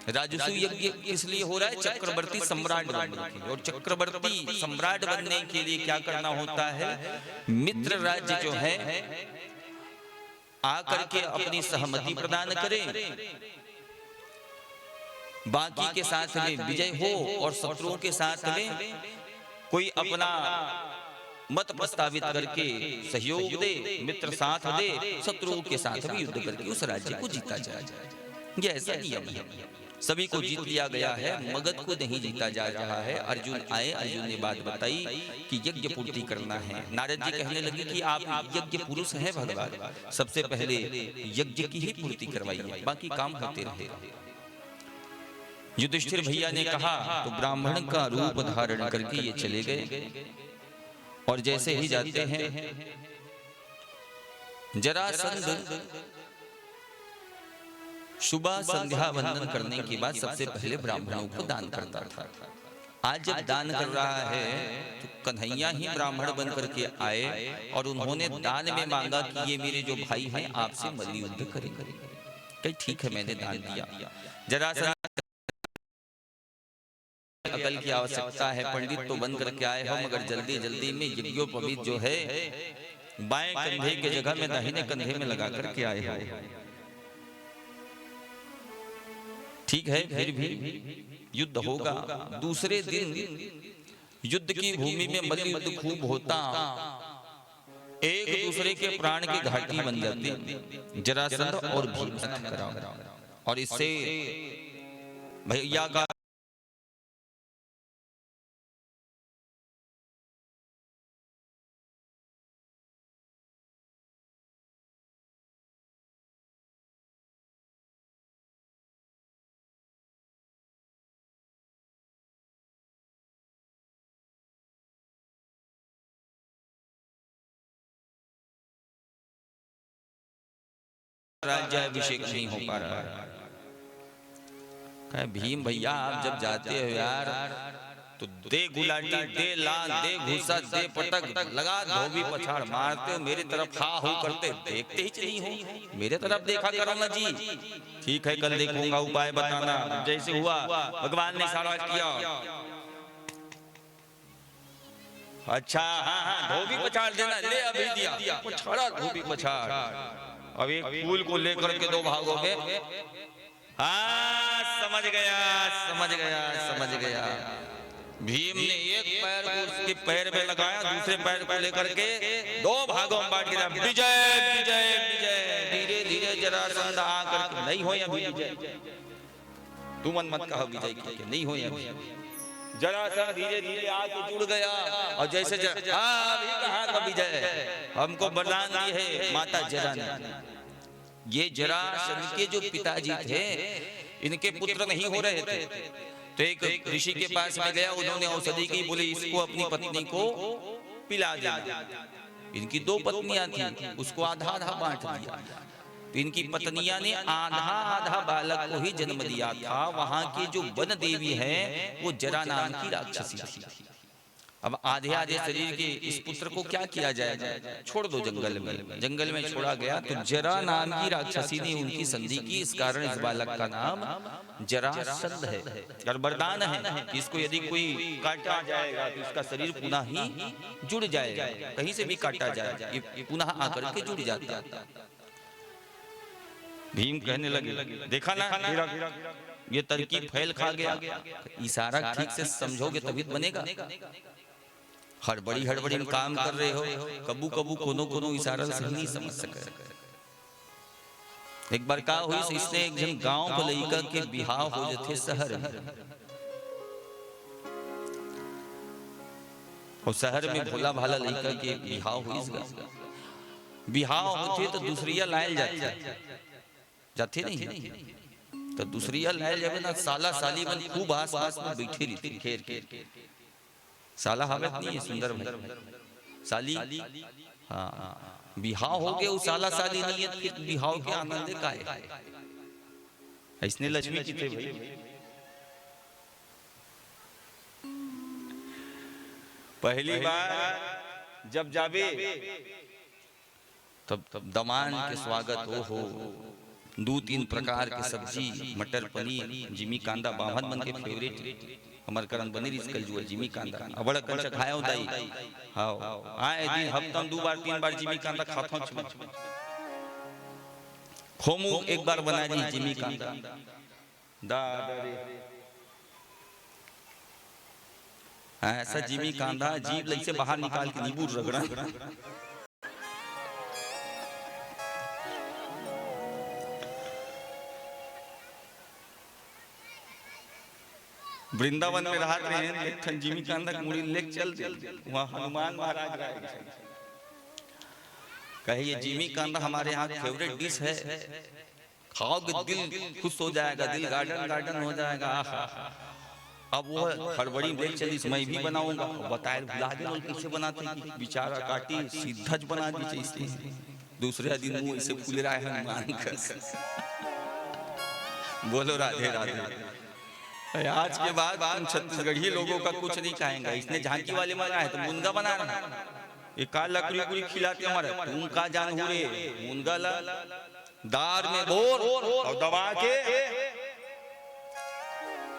राजसू यज्ञ इसलिए हो रहा है चक्रवर्ती सम्राट बनने के लिए। और चक्रवर्ती सम्राट बनने के लिए क्या करना होता है? मित्र राज्य जो है आकर के अपनी सहमति प्रदान करें, बाकी के साथ में विजय हो, और शत्रुओं के साथ में कोई अपना मत प्रस्तावित करके सहयोग दे, मित्र साथ दे, शत्रुओं के साथ भी युद्ध करके उस राज्य को जीता जाए। ये ऐसा नियम है। सभी को जीत लिया गया है, मगध को नहीं जीता जा रहा है। अर्जुन आए, अर्जुन ने बात बताई कि यज्ञ पूर्ति करना है। नारद जी कहने लगे कि आप यज्ञ पुरुष हैं भगवान, सबसे पहले यज्ञ की ही पूर्ति करवाइए, बाकी काम होते रहे। युधिष्ठिर भैया ने कहा तो ब्राह्मण का रूप धारण करके ये चले गए, और जैसे ही जाते हैं जरासंध सुबह संध्या वंदन करने के बाद सबसे पहले ब्राह्मणों को दान करता था। आज जब दान कर रहा है तो कन्हैया ही ब्राह्मण बन करके आए और उन्होंने दान में मांगा कि ये मेरे जो भाई हैं आपसे मल्ल युद्ध करेंगे। कहीं ठीक है, मैंने दान दिया। जरासंध अकल की आवश्यकता है, पंडित तो बन करके आए हो, मगर जल्दी जल्दी में यज्ञोपवीत जो है बाएं कंधे के जगह में दाहिने कंधे में लगा करके आए हो। ठीक है, फिर भी युद्ध होगा। दूसरे दिन युद्ध की भूमि में मल्ल युद्ध खूब होता, एक दूसरे के प्राण की घाटी बन जाती। जरासंध और भीम कराओ, और इससे भैया का राज्याभिषेक नहीं हो पा रहा है। भीम भैया आप जब जाते हो यार तो दे गुलाटी, दे लान, दे घुसा, दे पटक, लगा धोबी पछाड़ मारते हो, मेरी तरफ हा हो करते देखते ही नहीं हो, मेरे तरफ देखा करो ना जी। ठीक है, कल देखूंगा, उपाय बताना। जैसे हुआ भगवान ने इशारा किया, अच्छा हाँ, धोबी पछाड़ देना, ले अभी दिया, पछाड़ा धोबी पछाड़। अब एक फूल को लेकर के दो भागों में, हाँ समझ गया समझ गया समझ गया। भीम ने एक पैर को उसके पैर में लगाया, दूसरे पैर को लेकर के दो भागों में बांट दिया। विजय विजय विजय। धीरे धीरे जरासंध आकर के, नहीं हो अभी विजय, तू मन मत कहो विजय की, नहीं हो अभी। जरासंध धीरे धीरे आके जुड़ गया, और जैसे अभी कहाँ का विजय, हमको वरदान दी है माता जरा ने। ये जरासंध के जो पिताजी थे, इनके पुत्र नहीं हो रहे थे, तो एक ऋषि के पास में गया, उन्होंने औषधि की, बोले इसको अपनी पत्नी को पिला दिया। इनकी दो पत्नियां थी, उसको आधा आधा बांट दिया। तो इनकी पत्नियां ने आधा आधा बालक को ही जन्म दिया था। वहां की जो वन देवी है वो जरा नाम की राक्षसी थी। अब आधे आधे शरीर के इस पुत्र को क्या किया जाएगा, छोड़ दो जंगल में। जंगल में छोड़ा गया तो जरा नाम की राक्षसी ने उनकी संधि की, इस कारण इस बालक का नाम जरासंध है। और वरदान है कि इसको यदि कोई काटा जाएगा तो इसका शरीर पुनः ही जुड़ जाएगा, कहीं से भी काटा जाए ये पुनः आकर के जुड़ जाता है। भीम कहने लगे, देखा ना ये तरकीब फैल खा गया, इशारा ठीक से समझोगे तभी बनेगा। हड़बड़ी में काम कर रहे हो, कबू कबू कोनो इशारा से नहीं समझ सके। एक बार का हुई, इसने एक जन गांव को लेकर के बिहाव हो जाते शहर में, और शहर में भोला भाला लेकर के बिहाव हुई। बिहाव होते तो दूसरिया लायल जाते नहीं, तो दूसरिया लायल जावे ना, साला साली बन खूब आस पास में बैठी रही घेर के। साला हालत नहीं है सुंदर भाई, साली हाँ बिहाव हो गए, उस साला साली नहीं है, फिर बिहाव के आनंद का है। इसने लक्ष्मी की थे भाई। पहली बार जब जावे तब दमान के स्वागत हो 2-3 प्रकार के सब्जी, मटर पनीर, जिमी कांदा, बामन मन के फेवरेट हमार करन बनी कल जुआ जिमी कांदा अबड़ कंच खायो दाई। हां आए दिन हफ्ता में 2 बार 3 बार जिमी कांदा खातो छ। खोमू एक बार बना जी जिमी कांदा दादरे, ऐसा जिमी कांदा जीभ लई से बाहर निकाल के नींबू रगड़ा। वृंदावन में रहा हैं, जिमी कांदा मुड़ी लेक चल वहाँ हनुमान महाराज रहे। कहिए जिमी कांदा हमारे यहाँ फेवरेट डिश है, खाओगे दिल खुश हो जाएगा, दिल गार्डन हो जाएगा। अब वो हड़बड़ी लेक चली, मैं भी बनाऊंगा, बताए भुला गए कैसे बनाते हैं, बेचारा काटी सीधा बना दीजिए इसलिए। दूसरे दिन मुंह ऐसे फूल रहा है हनुमान का। बोलो राधे राधे। आज के बाद तुम छत्तीसगढ़ी लोगों का कुछ नहीं खाएंगे। इसने झांकी वाले मारा है तो मुनगा बना रहा है, ये का लकड़ी उकड़ी खिलाते हमारे, तुम का जान हो रे मुनगा ला दार में बोर और दबा के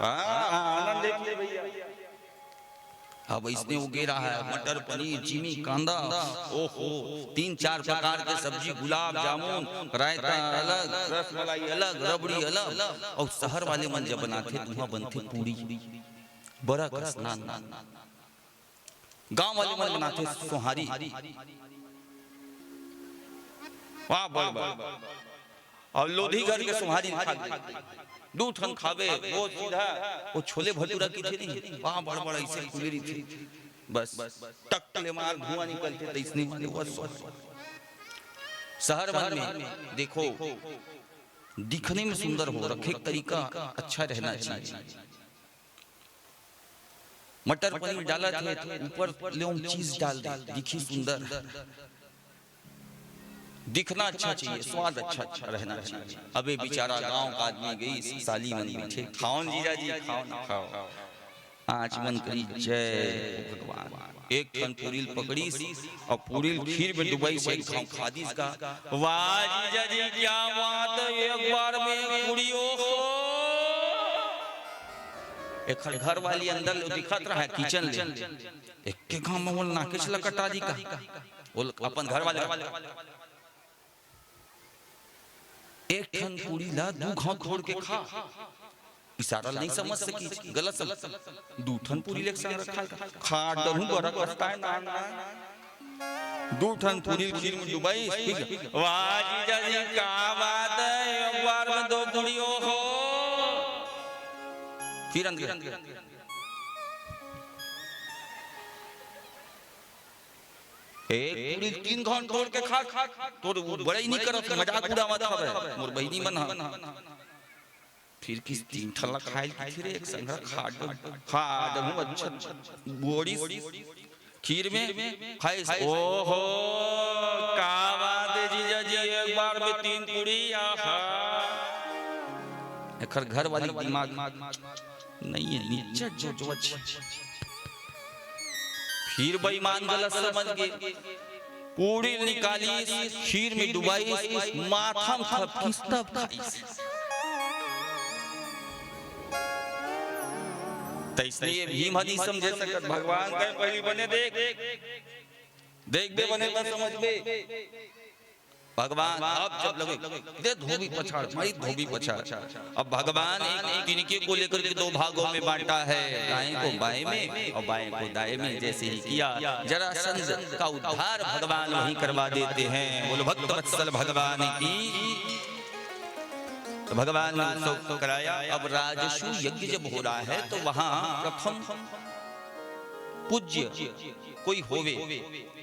आनंद देखिए भैया। अब इसने उगे रहा है मटर पनीर चीनी कांदा, ओहो 3-4 प्रकार के सब्जी, गुलाब जामुन, रायता अलग, रसमलाई अलग, रबड़ी अलग। और शहर वाले मन जब बनाते वहां बनते पूरी बड़ा स्नान, गांव वाले मन बनाते सोहारी, वाह वाह। और लोधीगढ़ के सोहारी दूध हम खावे वो सीधा वो छोले भटूरा की थी नहीं, वहां बड़ा बड़ा ऐसे खुली थी, बस टक टले मार धुआं निकलते थे, इसने वो शहर में देखो दिखने में सुंदर हो रखे, तरीका अच्छा रहना चाहिए। मटर पनीर डाला थे ऊपर ले चीज डाल दे, दिखी सुंदर, दिखना अच्छा चाहिए, स्वाद अच्छा रहना चाहिए। अबे बेचारा गांव का आदमी गई साली मन बैठे, खाओ जीजा जी खाओ ना खाओ, आचमन करी जय भगवान, एक ठन पूरी पकड़ी और पूरी खीर में डुबाई से खादी का, वाह जीजा जी क्या बात, एक बार में पूरी हो। एक घर वाली अंदर दिखत रहा है किचन ले, एक के गांव में बोल नाकेश लकटा दी का, बोल अपन घर वाले एक ठन पूरी ला दू घाव खोड़ के खा, इशारा नहीं समझ सकी, गलत समझ, दू ठन पूरी लेके संग रखा खा डरू बड़ा कष्टा है ना, दू ठन पूरी खीर में डुबाई, वाह जीजा जी क्या बात है, एक बार में 2 पूरी हो। फिर अंदर एक पूरी 3 घंट तोड़ के खा, तो बड़ा ही नहीं करत, मजाक उड़ा मत हवे मोर बहिनी मन हा। फिर किस 3 ठला खाइल की रे एक संग खा दहु अच्छा बोड़ी खीर में खाइस, ओहो का बात है जीजा जी, एक बार में 3 पूरी आहा। एकर घर वाली दिमाग नहीं है नीचे जो फिर बेईमान गलत समझ गए, पूरी निकाली खीर में डुबाई, माथा में खपकी तब खाई। तो इसलिए भीम हदी समझे सकत, भगवान कहे पहली बने देख दे बने बस समझ में भगवान। अब जब लगे दे धोबी पछाड़ मारी धोबी पछाड़, अब भगवान एक तिनके को लेकर के 2 भागों में बांटा है, दाएं को बाएं में और बाएं को दाएं में। जैसे ही किया जरासंध का उद्धार भगवान वहीं करवा देते हैं। बोलो भक्त वत्सल भगवान की। तो भगवान ने उत्सव कराया। अब राजसु यज्ञ जब हो रहा है तो वहां प्रथम पूज्य कोई होवे,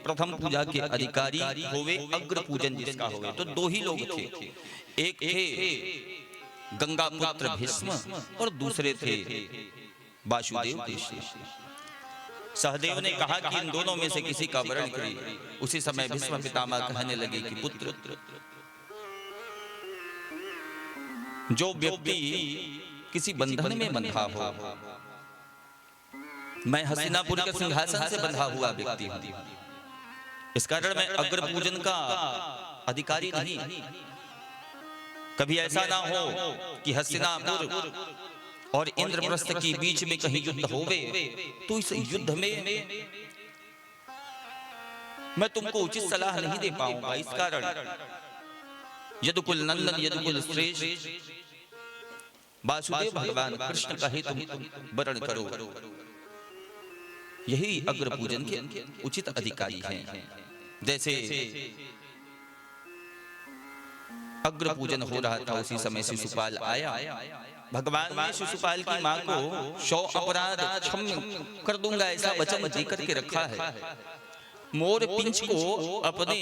प्रथम पूजा के अधिकारी होवे, अग्र पूजन जिसका होवे, तो 2 ही लोग थे। एक थे गंगा पुत्र भीष्म और दूसरे थे वासुदेव कृष्ण। सहदेव ने कहा कि इन दोनों में से किसी का वरण करिए। उसी समय भीष्म पितामह कहने लगे कि पुत्र, जो व्यक्ति किसी बंधन में बंधा हो, मैं हस्तिनापुर के सिंहासन से बंधा हुआ व्यक्ति हूं, इस कारण मैं अग्र पूजन का अधिकारी नहीं। कभी ऐसा ना हो कि हस्तिनापुर और इंद्रप्रस्थ के बीच में कहीं युद्ध होवे, तो इस युद्ध में मैं तुमको उचित सलाह नहीं दे पाऊंगा। इस कारण यदुकुल नंदन, यदुकुल श्रेष्ठ वासुदेव भगवान कृष्ण का ही तुम वरण करो। यही अग्र पूजन के उचित अधिकारी हैं। जैसे अग्र पूजन हो रहा था, उसी समय शिशुपाल आया। भगवान ने शिशुपाल की मां को 100 अपराध क्षम कर दूंगा ऐसा वचन देकर के रखा है। मोर पिंच को अपने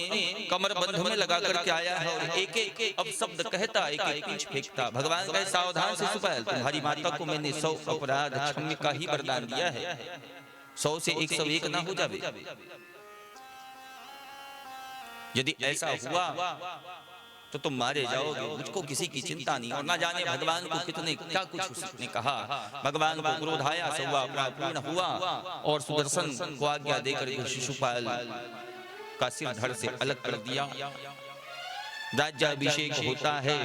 कमर बंध में लगा करके आया है और एक एक अब शब्द कहता, एक एक पिंच फेंकता। भगवान कहे सावधान शिशुपाल, तुम्हारी माता को मैंने 100 अपराध क्षम्य का ही वरदान दिया है, 100 से 101 ना हो जावे। यदि ऐसा हुआ तो तुम मारे जाओगे, मुझको किसी की चिंता नहीं। और ना जाने भगवान को कितने क्या कुछ उसने कहा। भगवान को क्रोध आया, सौवा पूर्ण हुआ और सुदर्शन को आज्ञा देकर के शिशुपाल का सिर धड़ से अलग कर दिया। राज्याभिषेक होता है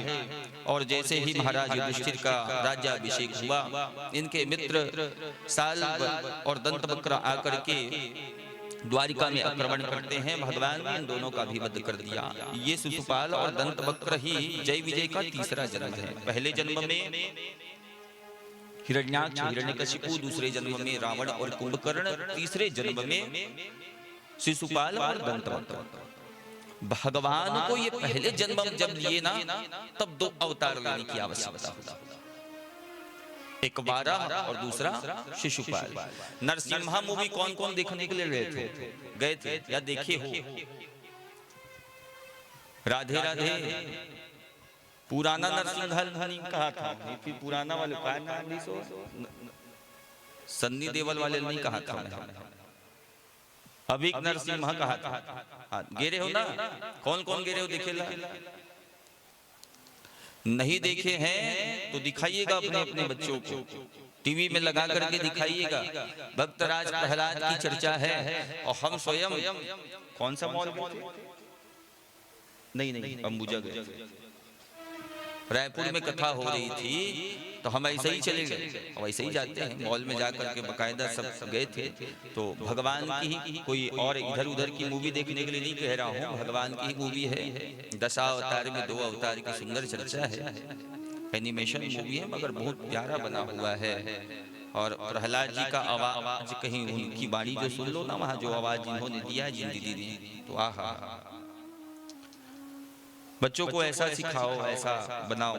और जैसे ही महाराज युधिष्ठिर का राज्याभिषेक हुआ, इनके मित्र साल्व और दंतवक्र आकर के द्वारिका में आक्रमण करते हैं। भगवान ने इन दोनों का भी वध कर दिया। ये शिशुपाल और दंतवक्र ही जय विजय का तीसरा जन्म है। पहले जन्म में हिरण्याक्ष हिरण्यकशिपु, दूसरे जन्म में रावण और कुंभकर्ण, तीसरे जन्म में शिशुपाल और दंतवक्र। भगवान को ये पहले जन्म जब लिए ना, तब दो अवतार लेने की आवश्यकता होता। एक वाराह और दूसरा शिशुपाल। नरसिम्हा मूवी कौन कौन देखने के लिए गए थे या देखे हो? राधे राधे। पुराना नरसिम्हा नहीं कहा था, फिर पुराना वाले सन्नी देवल वाले नहीं कहा था, अभी नरसिम्हा कहा था। गेरे हो ना? कौन कौन गेरे हो? देखेला नहीं देखे हैं तो दिखाइएगा अपने अपने बच्चों को, टीवी में लगा करके दिखाइएगा। भक्तराज प्रहलाद की चर्चा है और हम स्वयं कौन सा मॉल? नहीं, अंबुजा गए। रायपुर में कथा हो रही थी तो हम ऐसे ही चले गए, वैसे ही जाते हैं मॉल में जाकर के बकायदा सब गए थे। तो भगवान की ही कोई और इधर उधर की मूवी देखने के लिए नहीं कह रहा हूँ, भगवान की ही मूवी है। 10 अवतार में 2 अवतार की सुंदर चर्चा है। एनिमेशन मूवी है मगर बहुत प्यारा बना हुआ है। और प्रहलाद जी का आवाज कहीं उनकी वाणी जो सुन लो ना, वहाँ जो आवाज जिन्होंने दिया जिंदगी दी, तो आहा। बच्चों को ऐसा सिखाओ, ऐसा बनाओ।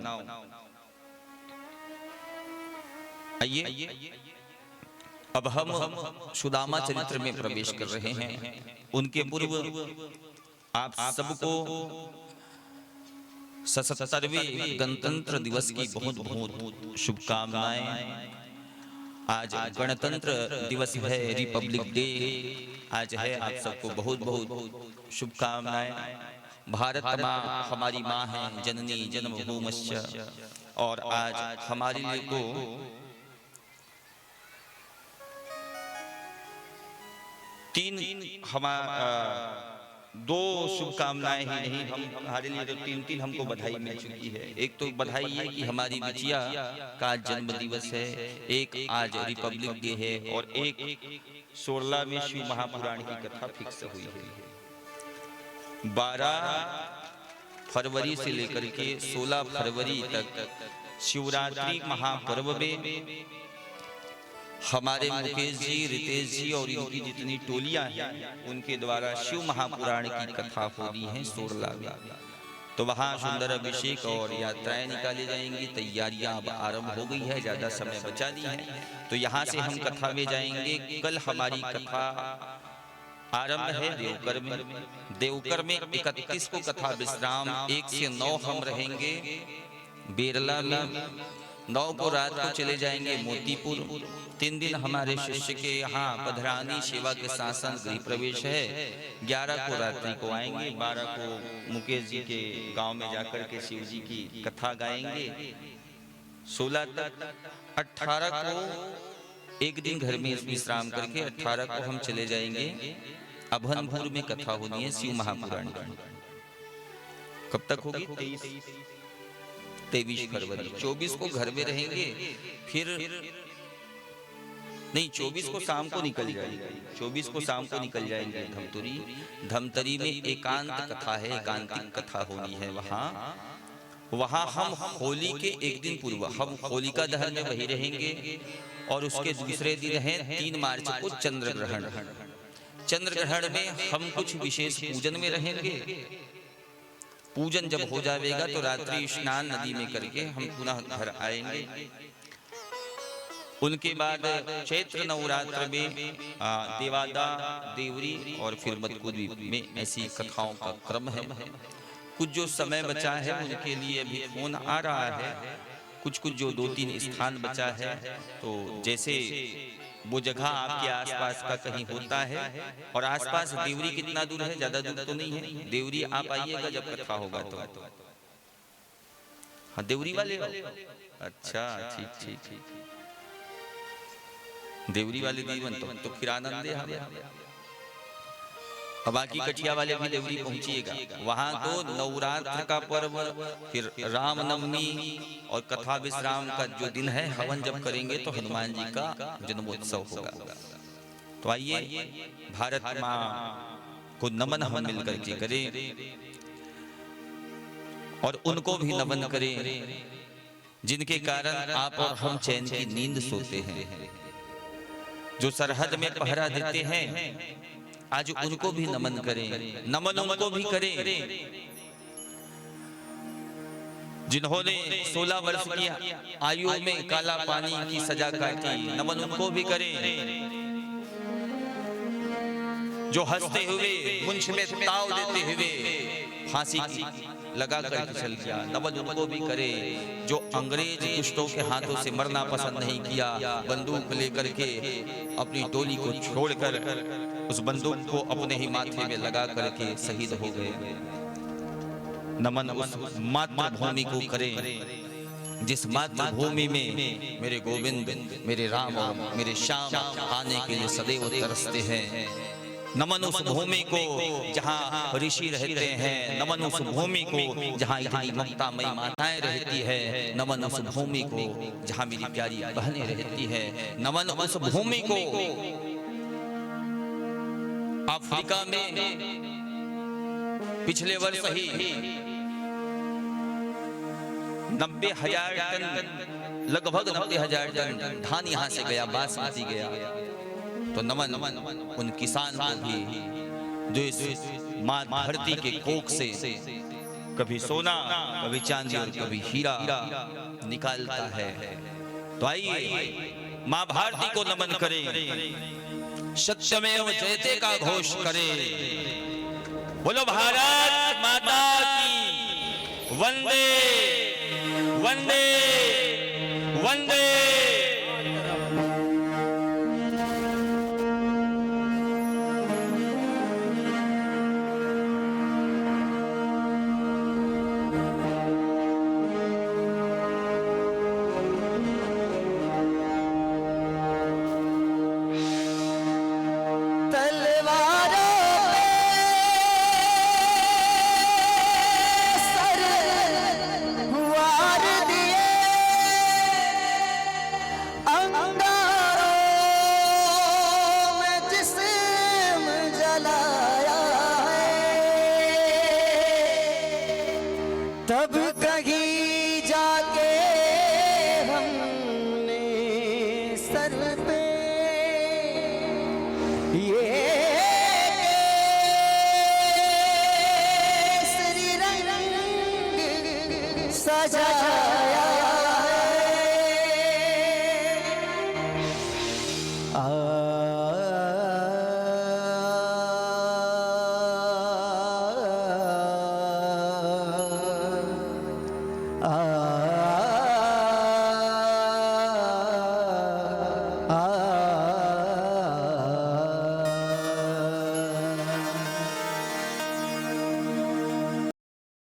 आइए अब हम सुदामा चरित्र में प्रवेश कर रहे हैं। उनके पूर्व आप सबको 77वें गणतंत्र दिवस की बहुत बहुत शुभकामनाएं। आज गणतंत्र दिवस है, रिपब्लिक डे आज है। आप सबको बहुत बहुत शुभकामनाएं। भारत माँ हमारी माँ है, जननी जन्मभूमिश्च। और आज हमारे लिए को दो शुभकामनाएं ही नहीं, हम हमारे लिए तो 3 हमको बधाई मिल चुकी है। एक तो बधाई है कि हमारी बिटिया का जन्म दिवस है, एक आज रिपब्लिक डे है, और एक 16वें शिव महापुराण की कथा फिक्स हुई है। 12 फरवरी से लेकर के 16 फरवरी तक शिवरात्रि महापर्व में हमारे मुकेश जी, रितेश जी और इनकी जितनी टोलियां हैं, उनके द्वारा शिव महापुराण की कथा होनी है 16 में। तो वहाँ सुंदर अभिषेक और यात्राएं निकाली जाएंगी। तैयारियां अब आरंभ हो गई है, ज्यादा समय बचा नहीं है। तो यहाँ से हम कथा में जाएंगे। कल हमारी कथा आरंभ है देवकर में। देवकर में 31 को कथा विश्राम, 1 से 9 हम रहेंगे बेरला में। 9 को रात को चले जाएंगे मोतीपुर। 3 दिन हमारे शिष्य के यहाँ पधरानी सेवा के साथ साथ गृह प्रवेश है। 11 को रात्रि को आएंगे। 12 को मुकेश जी के गांव में जाकर के शिव जी की कथा गाएंगे 16 तक। 18 को एक दिन घर में विश्राम करके 18 को हम चले जाएंगे अभनपुर में। कथा होनी है शिव महापुराण की। कब तक होगी? 23 फरवरी। 24 को घर में रहेंगे, फिर नहीं 24 को शाम को निकल जाएंगे। 24 को शाम को निकल जाएंगे धमतरी। धमतरी में एकांत कथा है, एकांतिक कथा होनी है वहाँ हम होली के एक दिन पूर्व हम होलिका दहन में वही रहेंगे। और उसके दूसरे दिन है 3 मार्च को चंद्र ग्रहण। चंद्र ग्रहण में हम कुछ विशेष पूजन में रहेंगे। पूजन जब हो जाएगा तो रात्रि स्नान नदी में करके हम पुनः घर आएंगे। उनके बाद चैत्र नवरात्र में देवादा, देवरी और फिर मदकुद्वीप में ऐसी कथाओं का क्रम है। कुछ जो समय बचा है उनके लिए अभी फोन आ रहा है। कुछ जो 2-3 स्थान बचा है, तो जैसे वो जगह आपके आसपास का कहीं होता है। और आसपास देवरी कितना दूर है? ज्यादा दूर तो नहीं है। देवरी आप आइएगा जब कथा होगा तो हाँ देवरी वाले हो? अच्छा ठीक ठीक ठीक, देवरी वाले दीवन तो फिर आनंद है हमें। अब बाकी कटिया वाले भी देवरी पहुंचिएगा, वहां तो नवरात्र का पर्व, फिर रामनवमी और कथा विश्राम का जो दिन है, हवन जब करेंगे तो हनुमान जी का जन्मोत्सव होगा। तो आइए भारत माँ को नमन हम मिलकर के करें और उनको भी नमन करें जिनके कारण आप और हम चैन की नींद सोते हैं। जो सरहद में पहरा देते हैं, आज उनको भी नमन करें, नमन उनको भी करें। जिन्होंने 16 वर्ष की आयु में काला पानी की सजा काटी, नमन उनको भी करें। जो हंसते हुए मुंछ में ताव देते हुए फांसी लगा कर चल गया, नमन उनको भी करे। जो अंग्रेज दुष्टों के हाथों से मरना पसंद नहीं किया, बंदूक लेकर के अपनी टोली को छोड़कर उस बंदूक को अपने ही माथे में लगा करके शहीद हो गए, नमन उस मातृभूमि को करें जिस मातृभूमि में मेरे गोविंद, मेरे राम, मेरे श्याम आने के लिए सदैव तरसते हैं। नमन उस भूमि को जहाँ ऋषि रहते हैं, नमन उस भूमि को जहाँ इतनी ममतामयी माताएं रहती है, नमन उस भूमि को जहाँ मेरी प्यारी बहनें रहती है, नमन उस भूमि को। अफ्रीका में पिछले वर्ष ही 90,000 टन, लगभग 90,000 टन धान यहाँ से गया, बासमती गया। तो नमन उन किसान को भी जो इस माँ धरती के कोख से कभी सोना, कभी चांदी और कभी हीरा निकालता है। तो आइए माँ भारती को नमन करें, सत्यमेव जयते का घोष करें। बोलो भारत माता की वंदे वंदे वंदे। तब कहीं जाके हमने सर पे ये श्री रंग सजाया।